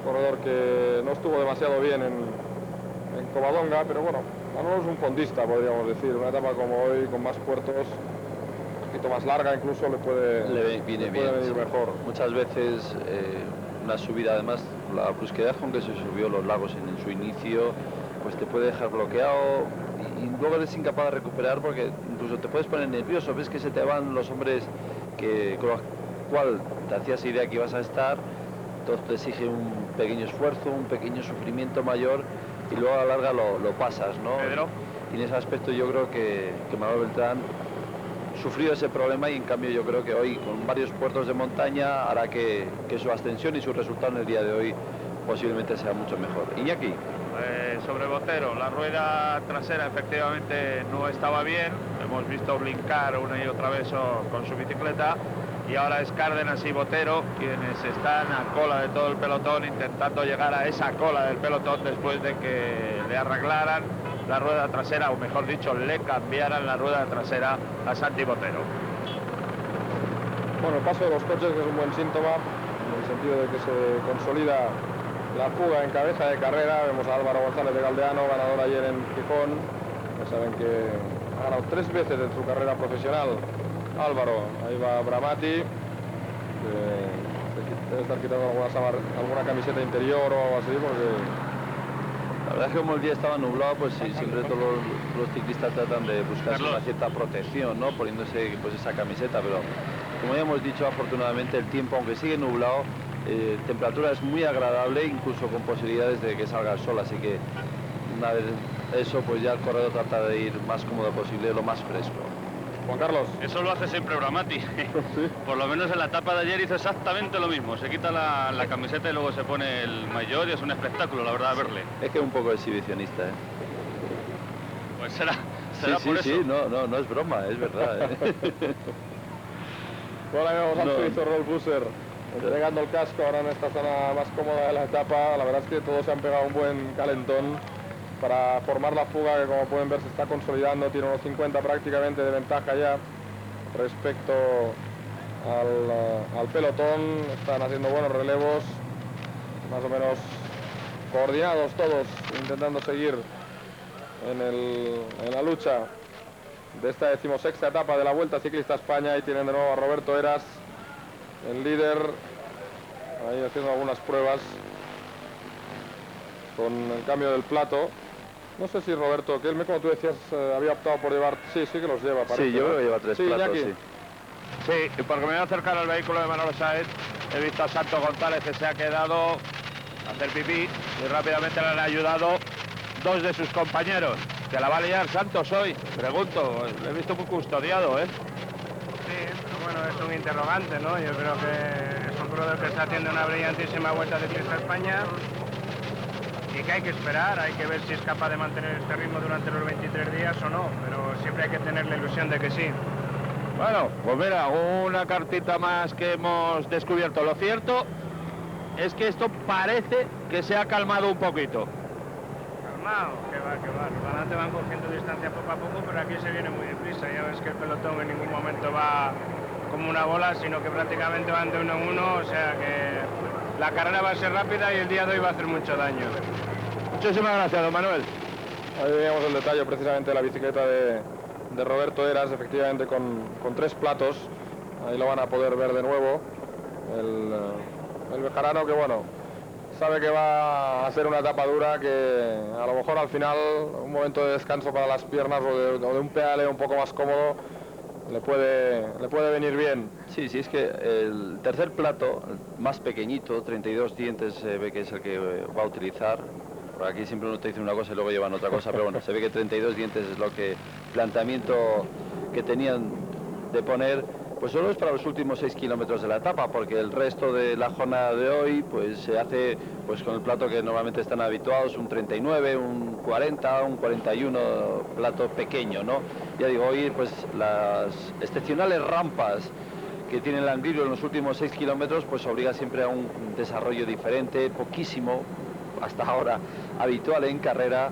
Speaker 1: corredor que no estuvo demasiado bien en Covadonga, pero bueno, Manolo es un fondista, podríamos decir. Una etapa como hoy, con más puertos, un poquito más larga incluso,
Speaker 2: viene
Speaker 1: venir mejor.
Speaker 2: Muchas veces una subida, además, la brusquedad con que se subió los lagos en su inicio, pues te puede dejar bloqueado y luego eres incapaz de recuperar, porque incluso te puedes poner nervioso, ves que se te van los hombres con los cuales te hacías idea que ibas a estar, entonces te exige un pequeño esfuerzo, un pequeño sufrimiento mayor, y luego a la larga lo pasas, ¿no?
Speaker 4: Pedro.
Speaker 2: Y en ese aspecto yo creo que Manuel Beltrán sufrió ese problema, y en cambio yo creo que hoy, con varios puertos de montaña, hará que su ascensión y su resultado en el día de hoy posiblemente sea mucho mejor. Iñaki.
Speaker 3: sobre Botero. La rueda trasera efectivamente no estaba bien, hemos visto brincar una y otra vez con su bicicleta, y ahora es Cárdenas y Botero quienes están a cola de todo el pelotón, intentando llegar a esa cola del pelotón después de que le arreglaran la rueda trasera, o mejor dicho, le cambiaran la rueda trasera a Santi Botero.
Speaker 1: Bueno, el paso de los coches, que es un buen síntoma, en el sentido de que se consolida la fuga en cabeza de carrera. Vemos a Álvaro González de Galdeano, ganador ayer en Gijón. Ya saben que ha ganado 3 veces en su carrera profesional Álvaro. Ahí va Bramati, que debe estar quitando alguna camiseta interior o algo así, porque...
Speaker 2: La verdad es que como el día estaba nublado, pues sí, siempre todos los ciclistas tratan de buscarse una cierta protección, ¿no? Poniéndose pues esa camiseta, pero como ya hemos dicho, afortunadamente el tiempo, aunque sigue nublado, temperatura es muy agradable, incluso con posibilidades de que salga el sol, así que una vez eso, pues ya el corredor trata de ir más cómodo posible, lo más fresco.
Speaker 1: Juan Carlos.
Speaker 4: Eso lo hace siempre Bramati.
Speaker 1: ¿Sí?
Speaker 4: Por lo menos en la etapa de ayer hizo exactamente lo mismo. Se quita la camiseta y luego se pone el maillot y es un espectáculo, la verdad, verle.
Speaker 2: Es que es un poco exhibicionista, ¿eh?
Speaker 4: Pues será
Speaker 2: sí,
Speaker 4: por eso.
Speaker 2: Sí, no es broma, es verdad, ¿eh?
Speaker 1: Bueno, ahí vemos al suizo Rolf Busser entregando el casco ahora en esta zona más cómoda de la etapa. La verdad es que todos se han pegado un buen calentón para formar la fuga, que como pueden ver se está consolidando, tiene unos 50 prácticamente de ventaja ya respecto al pelotón. Están haciendo buenos relevos, más o menos coordinados todos, intentando seguir en la lucha de esta 16ª etapa de la Vuelta Ciclista a España. Y tienen de nuevo a Roberto Heras, el líder, ahí haciendo algunas pruebas con el cambio del plato. No sé si Roberto, que él, como tú decías, había optado por llevar... Sí que los lleva, parece.
Speaker 2: Sí, yo creo que lleva 3 platos,
Speaker 1: Iñaki.
Speaker 2: sí.
Speaker 3: Sí, porque me voy a acercar al vehículo de Manolo Sáez. He visto a Santos González, que se ha quedado a hacer pipí, y rápidamente le han ayudado 2 de sus compañeros. ¿Que la va a liar Santos hoy? Pregunto, lo he visto muy custodiado, ¿eh?
Speaker 20: Sí, pero bueno, es un interrogante, ¿no? Yo creo que es un corredor que está haciendo una brillantísima Vuelta Ciclista a España y que hay que esperar, hay que ver si es capaz de mantener este ritmo durante los 23 días o no, pero siempre hay que tener la ilusión de que sí.
Speaker 3: Bueno, pues mira, una cartita más que hemos descubierto. Lo cierto es que esto parece que se ha calmado un poquito.
Speaker 20: Calmado, que va. Los adelante van cogiendo distancia poco a poco, pero aquí se viene muy deprisa. Ya ves que el pelotón en ningún momento va como una bola, sino que prácticamente van de uno en uno, o sea que la carrera va a ser rápida y el día de hoy va a hacer mucho daño.
Speaker 3: Muchísimas gracias, don Manuel.
Speaker 1: Ahí veíamos el detalle precisamente de la bicicleta de Roberto Heras, efectivamente con 3 platos. Ahí lo van a poder ver de nuevo. El bejarano, que bueno, sabe que va a ser una etapa dura, que a lo mejor al final un momento de descanso para las piernas o de un pedale un poco más cómodo le puede venir bien.
Speaker 2: Sí, es que el tercer plato, más pequeñito, 32 dientes, se ve que es el que va a utilizar. Por aquí siempre uno te dice una cosa y luego llevan otra cosa, pero bueno, se ve que 32 dientes es lo que planteamiento que tenían de poner, pues solo es para los últimos 6 kilómetros de la etapa, porque el resto de la jornada de hoy pues se hace pues con el plato que normalmente están habituados, un 39, un 40, un 41, plato pequeño, ¿no? Ya digo, hoy pues las excepcionales rampas que tiene el Angliru en los últimos 6 kilómetros pues obliga siempre a un desarrollo diferente, poquísimo, hasta ahora habitual en carrera.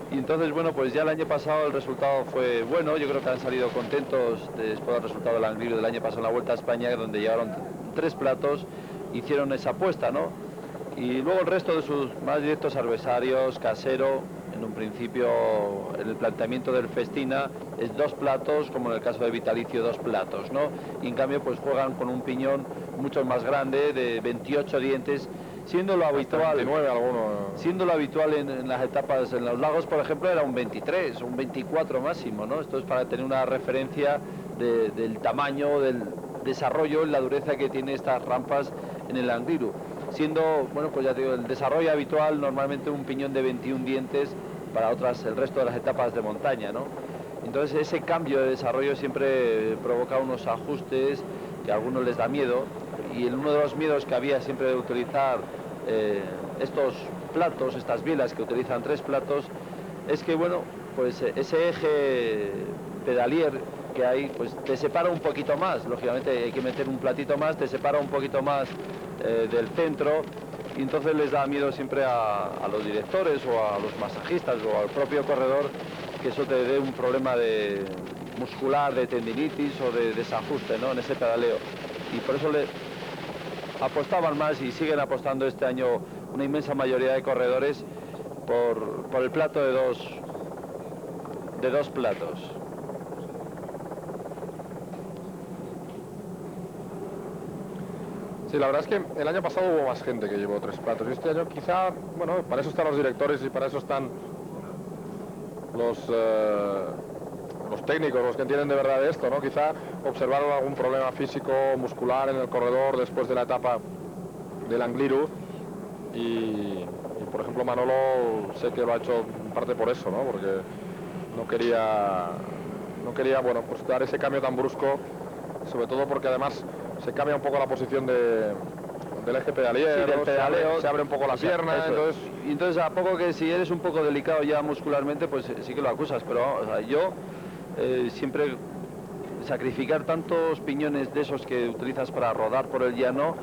Speaker 2: Y entonces, bueno, pues ya el año pasado el resultado fue bueno. Yo creo que han salido contentos después del resultado del Angliru del año pasado en la Vuelta a España, donde llevaron 3 platos, hicieron esa apuesta, ¿no? Y luego el resto de sus más directos adversarios, Casero, en un principio en el planteamiento del Festina es 2 platos, como en el caso de Vitalicio 2 platos, ¿no? Y en cambio pues juegan con un piñón mucho más grande, de 28 dientes, siendo lo habitual, siendo lo habitual en las etapas, en los lagos por ejemplo era un 23, un 24 máximo, ¿no? Esto es para tener una referencia del tamaño, del desarrollo, la dureza que tiene estas rampas en el Angliru. Siendo, bueno, pues ya te digo, el desarrollo habitual normalmente un piñón de 21 dientes para el resto de las etapas de montaña, ¿no? Entonces ese cambio de desarrollo siempre provoca unos ajustes que a algunos les da miedo, y uno de los miedos que había siempre de utilizar estos platos, estas bilas que utilizan 3 platos, es que, bueno, pues ese eje pedalier que hay, pues te separa un poquito más. Lógicamente hay que meter un platito más, te separa un poquito más del centro, y entonces les da miedo siempre a los directores o a los masajistas o al propio corredor que eso te dé un problema muscular, de tendinitis o de desajuste, ¿no?, en ese pedaleo. Y por eso le apostaban más y siguen apostando este año una inmensa mayoría de corredores por el plato de dos platos.
Speaker 1: Sí, la verdad es que el año pasado hubo más gente que llevó 3 platos y este año quizá, bueno, para eso están los directores y para eso están los técnicos, los que entienden de verdad de esto, ¿no? Quizá observaron algún problema físico, muscular en el corredor después de la etapa del Angliru y por ejemplo Manolo sé que lo ha hecho en parte por eso, ¿no? Porque no quería, bueno, pues dar ese cambio tan brusco, sobre todo porque además se cambia un poco la posición del eje pedalier,
Speaker 2: sí, del pedaleo,
Speaker 1: se abre un poco la pierna,
Speaker 2: y entonces a poco que si eres un poco delicado ya muscularmente, pues sí que lo acusas, pero o sea, yo siempre sacrificar tantos piñones de esos que utilizas para rodar por el llano,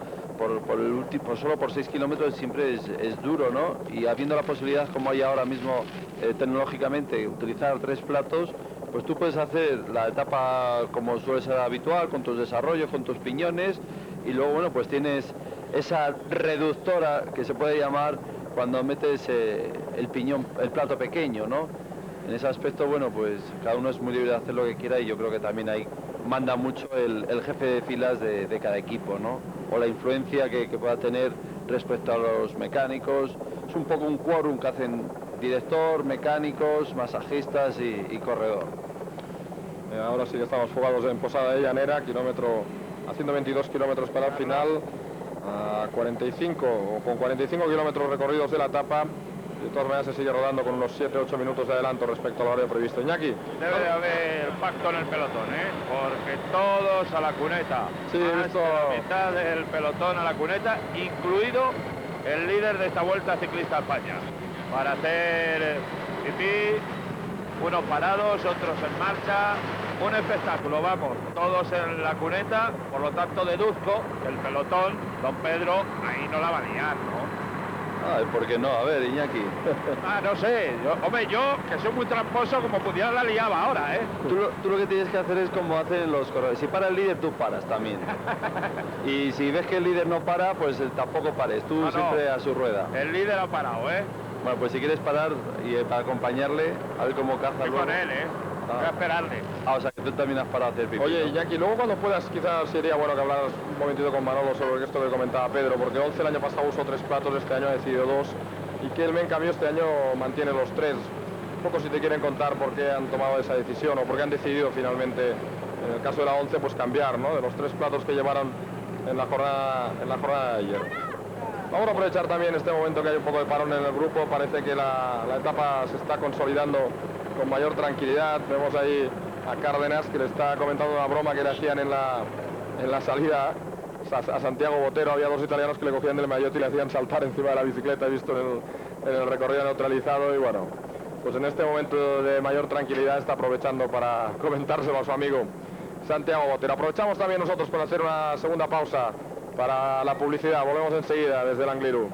Speaker 2: solo por 6 kilómetros siempre es duro, ¿no? Y habiendo la posibilidad, como hay ahora mismo tecnológicamente, utilizar 3 platos, pues tú puedes hacer la etapa como suele ser habitual, con tus desarrollos, con tus piñones, y luego, bueno, pues tienes esa reductora que se puede llamar cuando metes el plato pequeño, ¿no? En ese aspecto, bueno, pues cada uno es muy libre de hacer lo que quiera y yo creo que también ahí manda mucho el jefe de filas de cada equipo, ¿no? O la influencia que pueda tener respecto a los mecánicos. Es un poco un quórum que hacen director, mecánicos, masajistas y corredor.
Speaker 1: Ahora sí que estamos fugados en Posada de Llanera, haciendo 22 kilómetros para el final, a 45 o con 45 kilómetros recorridos de la etapa. De todas maneras se sigue rodando con unos 7-8 minutos de adelanto respecto al horario previsto. Iñaki.
Speaker 3: Debe de haber pacto en el pelotón, porque todos a la cuneta.
Speaker 1: Sí,
Speaker 3: más de la mitad del pelotón a la cuneta, incluido el líder de esta Vuelta Ciclista a España. Para hacer pipí, unos parados, otros en marcha. Un espectáculo, vamos, todos en la cuneta. Por lo tanto deduzco que el pelotón, don Pedro, ahí no la va a liar, ¿no?
Speaker 2: Ay, ¿por qué no? A ver, Iñaki.
Speaker 3: No sé. Yo, que soy muy tramposo, como pudiera la liaba ahora, ¿eh?
Speaker 2: Tú lo que tienes que hacer es como hacen los corredores. Si para el líder, tú paras también. Y si ves que el líder no para, pues tampoco pares. Tú siempre a su rueda.
Speaker 3: El líder ha parado, ¿eh?
Speaker 2: Bueno, pues si quieres parar y para acompañarle, a ver cómo caza luego.
Speaker 3: Con él, ¿eh? Voy a esperarle.
Speaker 2: O sea, que tú también has parado a hacer pipí.
Speaker 1: Oye, Iñaki, luego cuando puedas, quizás sería bueno que hablaras un momentito con Manolo sobre esto que comentaba Pedro, porque 11 el año pasado usó 3 platos, este año ha decidido 2, y que él, en cambio, este año mantiene los 3. Un poco si te quieren contar por qué han tomado esa decisión o por qué han decidido finalmente, en el caso de la 11, pues cambiar, ¿no?, de los 3 platos que llevaron en la jornada de ayer. Vamos a aprovechar también este momento que hay un poco de parón en el grupo. Parece que la etapa se está consolidando con mayor tranquilidad. Vemos ahí a Cárdenas, que le está comentando una broma que le hacían en la salida a Santiago Botero. Había 2 italianos que le cogían del maillot y le hacían saltar encima de la bicicleta, he visto en el recorrido neutralizado. Y bueno, pues en este momento de mayor tranquilidad está aprovechando para comentárselo a su amigo Santiago Botero. Aprovechamos también nosotros para hacer una segunda pausa para la publicidad. Volvemos enseguida desde el Angliru.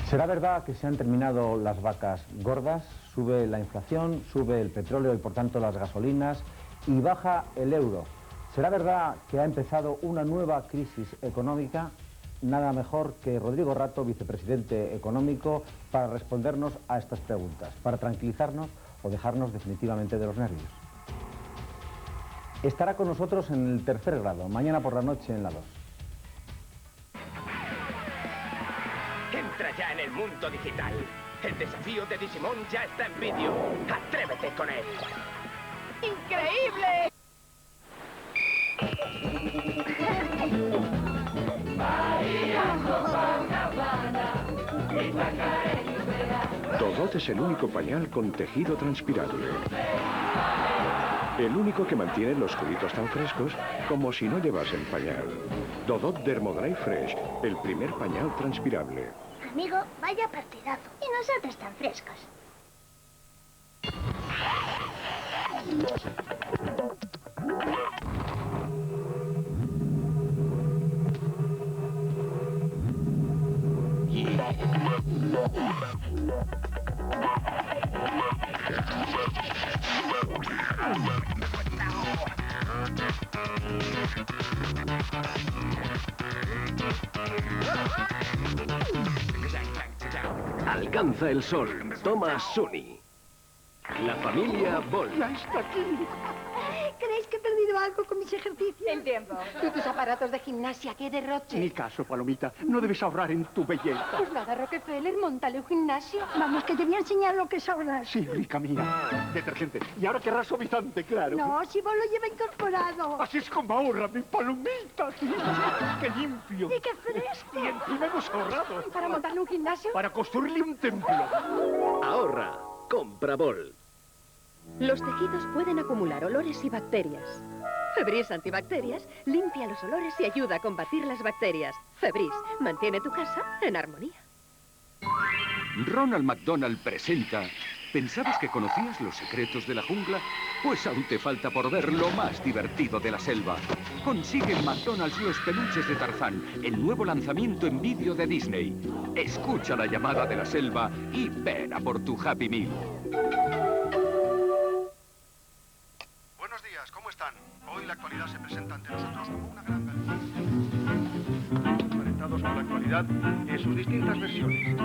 Speaker 8: ¿Será verdad que se han terminado las vacas gordas? Sube la inflación, sube el petróleo y por tanto las gasolinas y baja el euro. ¿Será verdad que ha empezado una nueva crisis económica? Nada mejor que Rodrigo Rato, vicepresidente económico, para respondernos a estas preguntas, para tranquilizarnos o dejarnos definitivamente de los nervios. Estará con nosotros en el Tercer Grado, mañana por la noche en la 2.
Speaker 7: Entra ya en el mundo digital. El desafío de Digimon ya está en vídeo. ¡Atrévete con él!
Speaker 6: ¡Increíble!
Speaker 9: Todo
Speaker 5: Dodot es el único pañal con tejido transpirable. El único que mantiene los juguitos tan frescos como si no llevasen pañal. Dodot Dermodry Fresh, el primer pañal transpirable.
Speaker 22: Amigo, vaya partidazo. Y nosotros tan frescos.
Speaker 9: Alcanza el sol. Toma Suni. La familia Bol.
Speaker 22: Ya está aquí. ¿Creéis que he perdido algo con mis ejercicios? El tiempo. ¿Y tus aparatos de gimnasia? ¿Qué derroche?
Speaker 11: Ni caso, Palomita. No debes ahorrar en tu belleza.
Speaker 22: Pues nada, Rockefeller, montale un gimnasio. Vamos, que te voy a enseñar lo que es ahorrar.
Speaker 11: Sí, rica mía. Detergente. Y ahora querrás suavizante, claro.
Speaker 22: No, si vos lo lleva incorporado.
Speaker 11: Así es como ahorra mi Palomita. ¡Qué limpio!
Speaker 22: Y qué fresco.
Speaker 11: Y encima hemos ahorrado.
Speaker 22: ¿Para montarle un gimnasio?
Speaker 11: Para construirle un templo.
Speaker 9: Ahorra. Compra Bol.
Speaker 16: Los tejidos pueden acumular olores y bacterias. Febris Antibacterias limpia los olores y ayuda a combatir las bacterias. Febris mantiene tu casa en armonía.
Speaker 13: Ronald McDonald presenta... ¿Pensabas que conocías los secretos de la jungla? Pues aún te falta por ver lo más divertido de la selva. Consigue en McDonald's los peluches de Tarzán, el nuevo lanzamiento en vídeo de Disney. Escucha la llamada de la selva y ven a por tu Happy Meal.
Speaker 18: Buenos días, ¿cómo están? Hoy la actualidad se presenta ante nosotros como una gran...
Speaker 11: Conectados con la actualidad en sus distintas versiones.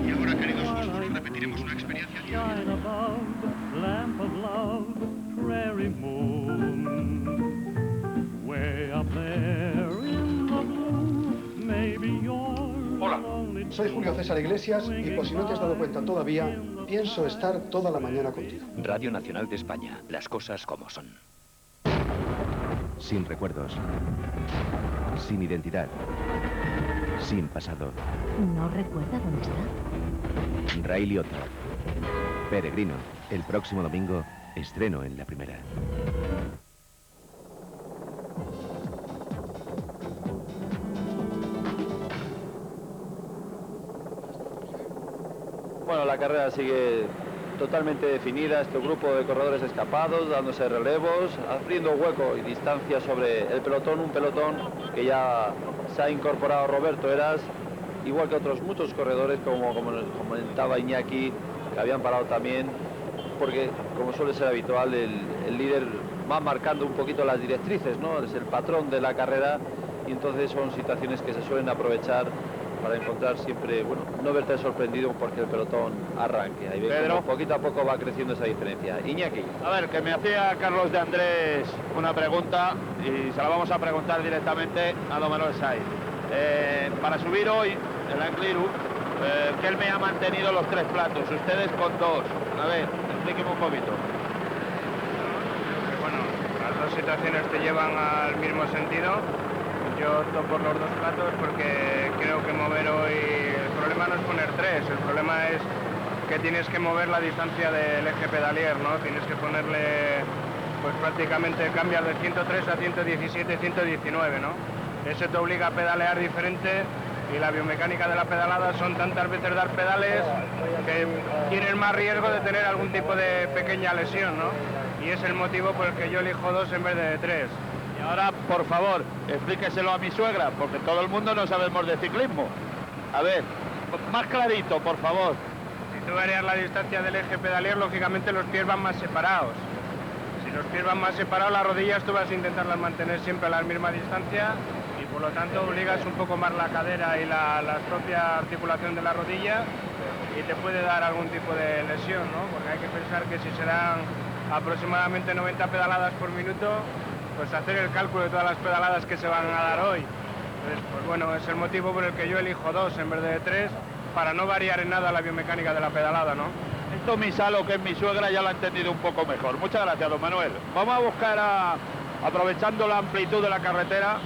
Speaker 18: Y ahora, queridos fósforos, repetiremos una experiencia diaria.
Speaker 19: Hola, soy Julio César Iglesias y por si no te has dado cuenta todavía, pienso estar toda la mañana contigo.
Speaker 23: Radio Nacional de España, las cosas como son.
Speaker 12: Sin recuerdos, sin identidad, sin pasado.
Speaker 22: ¿No recuerda dónde está?
Speaker 12: Ray Liotta, Peregrino, el próximo domingo, estreno en La Primera.
Speaker 2: Bueno, la carrera sigue totalmente definida, este grupo de corredores escapados, dándose relevos, abriendo hueco y distancia sobre el pelotón, un pelotón que ya se ha incorporado Roberto Heras, igual que otros muchos corredores, como comentaba Iñaki, que habían parado también, porque como suele ser habitual, el líder va marcando un poquito las directrices, ¿no? Es el patrón de la carrera y entonces son situaciones que se suelen aprovechar para encontrar siempre, bueno, no verte sorprendido porque el pelotón arranque. Ahí ves cómo poquito a poco va creciendo esa diferencia. Iñaki.
Speaker 3: A ver, que me hacía Carlos de Andrés una pregunta y se la vamos a preguntar directamente a don Manuel Saiz. Para subir hoy el Angliru, que él me ha mantenido los 3 platos, ustedes con 2. A ver, explíqueme un poquito.
Speaker 20: Bueno, las dos situaciones te llevan al mismo sentido. Yo opto por los 2 platos porque creo que mover hoy... El problema no es poner 3, el problema es que tienes que mover la distancia del eje pedalier, ¿no? Tienes que ponerle, pues prácticamente cambiar de 103 a 117, 119, ¿no? Eso te obliga a pedalear diferente y la biomecánica de la pedalada son tantas veces dar pedales que tienen más riesgo de tener algún tipo de pequeña lesión, ¿no? Y es el motivo por el que yo elijo 2 en vez de 3.
Speaker 3: Y ahora, por favor, explíqueselo a mi suegra, porque todo el mundo no sabemos de ciclismo. A ver, más clarito, por favor.
Speaker 20: Si tú varías la distancia del eje pedalier, lógicamente los pies van más separados. Si los pies van más separados, las rodillas tú vas a intentarlas mantener siempre a la misma distancia y por lo tanto obligas un poco más la cadera y la propia articulación de la rodilla y te puede dar algún tipo de lesión, ¿no? Porque hay que pensar que si se dan aproximadamente 90 pedaladas por minuto, pues hacer el cálculo de todas las pedaladas que se van a dar hoy. Entonces, pues bueno, es el motivo por el que yo elijo 2 en vez de 3, para no variar en nada la biomecánica de la pedalada, ¿no?
Speaker 3: Esto mi Salo, que es mi suegra, ya lo ha entendido un poco mejor. Muchas gracias, don Manuel. Vamos a buscar, aprovechando la amplitud de la carretera,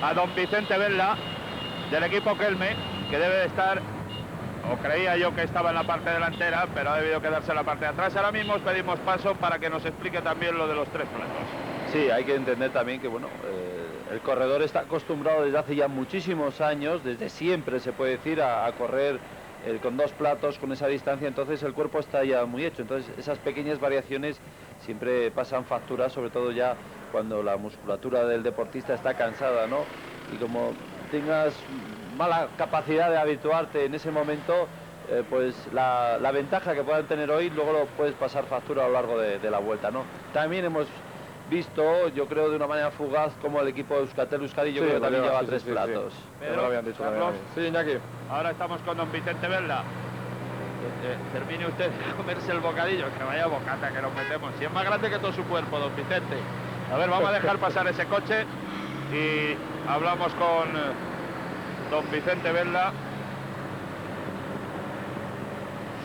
Speaker 3: a don Vicente Vela, del equipo Kelme, que debe de estar, o creía yo que estaba en la parte delantera, pero ha debido quedarse en la parte de atrás. Ahora mismo os pedimos paso para que nos explique también lo de los 3 platos.
Speaker 2: Sí, hay que entender también que, bueno, el corredor está acostumbrado desde hace ya muchísimos años, desde siempre se puede decir, a correr con 2 platos, con esa distancia, entonces el cuerpo está ya muy hecho. Entonces esas pequeñas variaciones siempre pasan factura, sobre todo ya cuando la musculatura del deportista está cansada, ¿no? Y como tengas mala capacidad de habituarte en ese momento, pues la ventaja que puedan tener hoy luego lo puedes pasar factura a lo largo de la vuelta, ¿no? También hemos visto, yo creo de una manera fugaz, como el equipo de Euskaltel-Euskadi yo creo que también lleva 3 platos.
Speaker 3: Pero,
Speaker 1: lo habían dicho
Speaker 3: Carlos,
Speaker 1: sí, Iñaki.
Speaker 3: Ahora estamos con don Vicente Velda. Termine usted de comerse el bocadillo, que vaya bocata que nos metemos. Si es más grande que todo su cuerpo, don Vicente. A ver, vamos a dejar pasar ese coche y hablamos con don Vicente Velda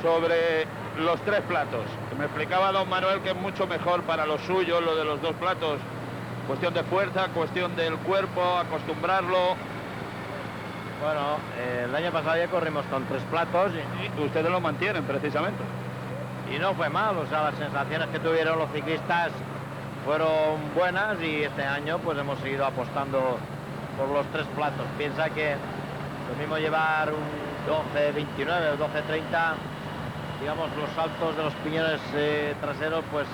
Speaker 3: sobre los 3 platos. Me explicaba don Manuel que es mucho mejor para los suyos lo de los 2 platos. Cuestión de fuerza, cuestión del cuerpo, acostumbrarlo.
Speaker 10: Bueno, el año pasado ya corrimos con 3 platos
Speaker 3: y ustedes lo mantienen precisamente.
Speaker 10: Y no fue mal, o sea, las sensaciones que tuvieron los ciclistas fueron buenas y este año pues hemos seguido apostando por los 3 platos. Piensa que lo mismo llevar un 12-29 o 12-30, digamos, los saltos de los piñones traseros, pues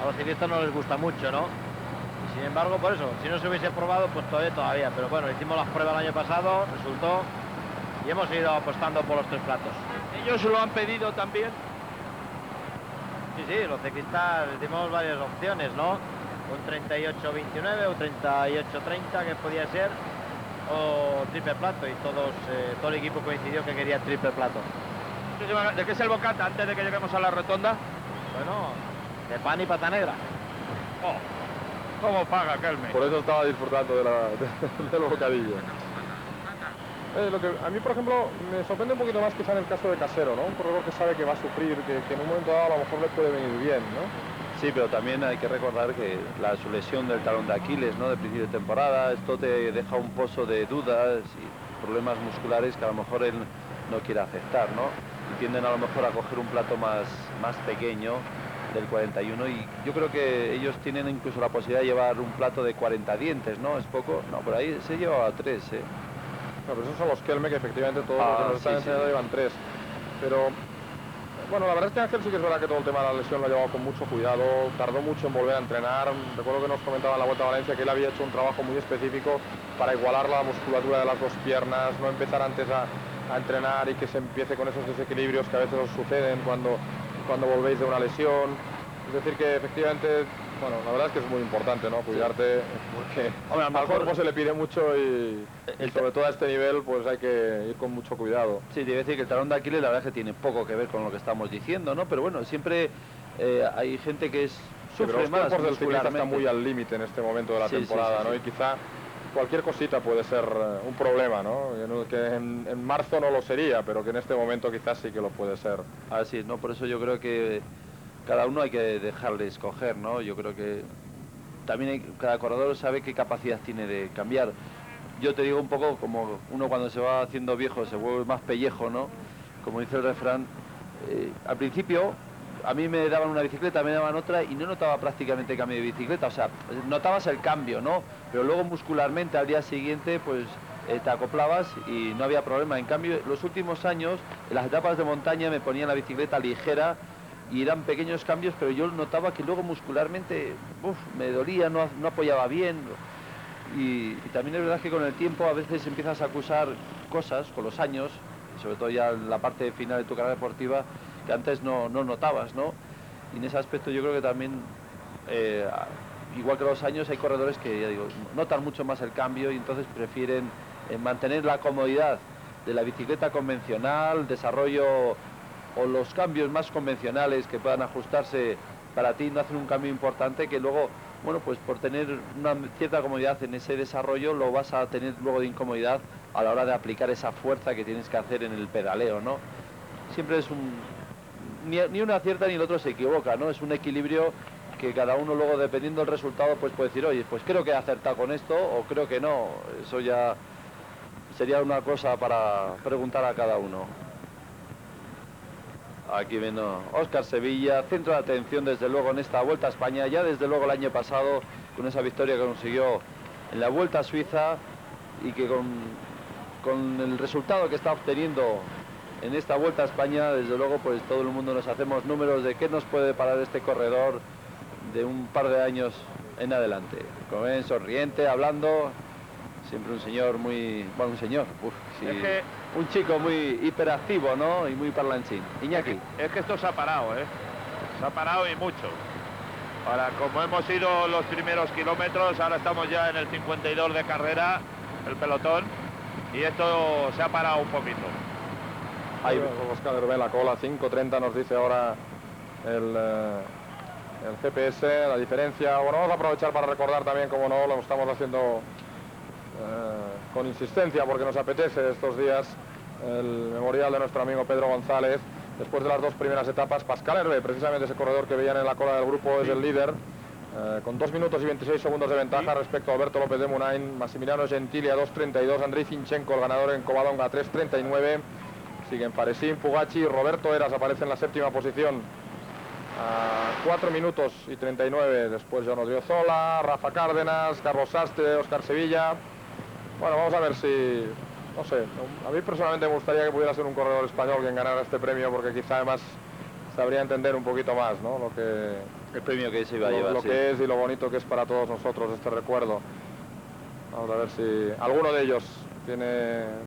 Speaker 10: a los ciclistas no les gusta mucho, ¿no? Sin embargo, por eso, si no se hubiese probado, pues todavía. Pero bueno, hicimos las pruebas el año pasado, resultó, y hemos ido apostando por los 3 platos.
Speaker 3: ¿Ellos lo han pedido también?
Speaker 10: Sí, los ciclistas dimos varias opciones, ¿no? Un 38-29 o 38-30, que podía ser, o triple plato, y todo el equipo coincidió que quería triple plato.
Speaker 3: ¿De qué es el bocata antes de que lleguemos a la rotonda?
Speaker 10: Bueno, de pan y pata negra.
Speaker 3: Oh, ¿cómo paga, Kelme?
Speaker 1: Por eso estaba disfrutando del bocadillo. Lo que a mí, por ejemplo, me sorprende un poquito más quizá en el caso de Casero, ¿no? Un corredor que sabe que va a sufrir, que en un momento dado a lo mejor le puede venir bien, ¿no?
Speaker 2: Sí, pero también hay que recordar que su lesión del talón de Aquiles, ¿no?, de principio de temporada, esto te deja un pozo de dudas y problemas musculares que a lo mejor él no quiere aceptar, ¿no? Y tienden a lo mejor a coger un plato más pequeño del 41 y yo creo que ellos tienen incluso la posibilidad de llevar un plato de 40 dientes, ¿no? ¿Es poco? No, por ahí se lleva 3, ¿eh?
Speaker 1: No, pero esos son los Kelme, que efectivamente todos los que nos están enseñando llevan 3. Pero, bueno, la verdad es que Ángel sí que es verdad que todo el tema de la lesión lo ha llevado con mucho cuidado, tardó mucho en volver a entrenar. Recuerdo que nos comentaba en la Vuelta a Valencia que él había hecho un trabajo muy específico para igualar la musculatura de las 2 piernas, no empezar antes a entrenar y que se empiece con esos desequilibrios que a veces os suceden cuando volvéis de una lesión. Es decir que efectivamente, bueno, la verdad es que es muy importante, ¿no? Cuidarte, porque al cuerpo se le pide mucho y sobre todo a este nivel pues hay que ir con mucho cuidado.
Speaker 2: Sí, te iba a decir que el talón de Aquiles la verdad es que tiene poco que ver con lo que estamos diciendo, ¿no? Pero bueno, siempre hay gente que sufre más.
Speaker 1: Los cuerpos del ciclista están muy al límite en este momento de la temporada, ¿no? Y quizá cualquier cosita puede ser un problema, ¿no? Que en marzo no lo sería, pero que en este momento quizás sí que lo puede ser.
Speaker 2: Así es, ¿no? Por eso yo creo que cada uno hay que dejarle escoger, ¿no? Yo creo que también cada corredor sabe qué capacidad tiene de cambiar. Yo te digo un poco como uno cuando se va haciendo viejo se vuelve más pellejo, ¿no? Como dice el refrán, al principio a mí me daban una bicicleta, me daban otra y no notaba prácticamente cambio de bicicleta, o sea, notabas el cambio, ¿no? Pero luego muscularmente al día siguiente pues te acoplabas y no había problema. En cambio, los últimos años, en las etapas de montaña me ponían la bicicleta ligera y eran pequeños cambios, pero yo notaba que luego muscularmente me dolía, no apoyaba bien. Y también es verdad que con el tiempo a veces empiezas a acusar cosas con los años, sobre todo ya en la parte final de tu carrera deportiva, que antes no notabas, ¿no? Y en ese aspecto yo creo que también, igual que los años, hay corredores que, ya digo, notan mucho más el cambio y entonces prefieren mantener la comodidad de la bicicleta convencional, desarrollo o los cambios más convencionales que puedan ajustarse para ti, no hacen un cambio importante que luego, bueno, pues por tener una cierta comodidad en ese desarrollo lo vas a tener luego de incomodidad a la hora de aplicar esa fuerza que tienes que hacer en el pedaleo, ¿no? Siempre es ni una acierta ni el otro se equivoca, ¿no? Es un equilibrio que cada uno luego, dependiendo del resultado, pues puede decir, oye, pues creo que he acertado con esto o creo que no. Eso ya sería una cosa para preguntar a cada uno. Aquí viendo Óscar Sevilla, centro de atención desde luego en esta Vuelta a España, ya desde luego el año pasado con esa victoria que consiguió en la Vuelta a Suiza y que con el resultado que está obteniendo en esta Vuelta a España, desde luego pues todo el mundo nos hacemos números de qué nos puede parar este corredor de un par de años en adelante. Como ven, sonriente, hablando, siempre un señor muy... bueno, un señor, sí, es que un chico muy hiperactivo, ¿no? Y muy parlanchín. Iñaki.
Speaker 3: Es que esto se ha parado, ¿eh? Se ha parado y mucho. Ahora, como hemos ido los primeros kilómetros, ahora estamos ya en el 52 de carrera, el pelotón, y esto se ha parado un poquito.
Speaker 1: Ahí Óscar ve la cola, 5:30 nos dice ahora el GPS, la diferencia. Bueno, vamos a aprovechar para recordar también, como no, lo estamos haciendo con insistencia porque nos apetece estos días, el memorial de nuestro amigo Pedro González. Después de las 2 primeras etapas, Pascal Hervé, precisamente ese corredor que veían en la cola del grupo, es el líder, con 2 minutos y 26 segundos de ventaja respecto a Alberto López de Munain, Massimiliano Gentili a 2:32, Andrei Finchenko, el ganador en Covadonga, a 3:39, siguen Faresín, Fugachi, Roberto Heras aparece en la 7ª posición a 4 minutos y 39, después John Odriozola, Rafa Cárdenas, Carlos Sastre, Óscar Sevilla. Bueno, vamos a ver si, no sé, a mí personalmente me gustaría que pudiera ser un corredor español quien ganara este premio, porque quizá además sabría entender un poquito más, ¿no? Lo que...
Speaker 2: el premio que se iba a llevar,
Speaker 1: lo que es y lo bonito que es para todos nosotros este recuerdo. Vamos a ver si alguno de ellos tiene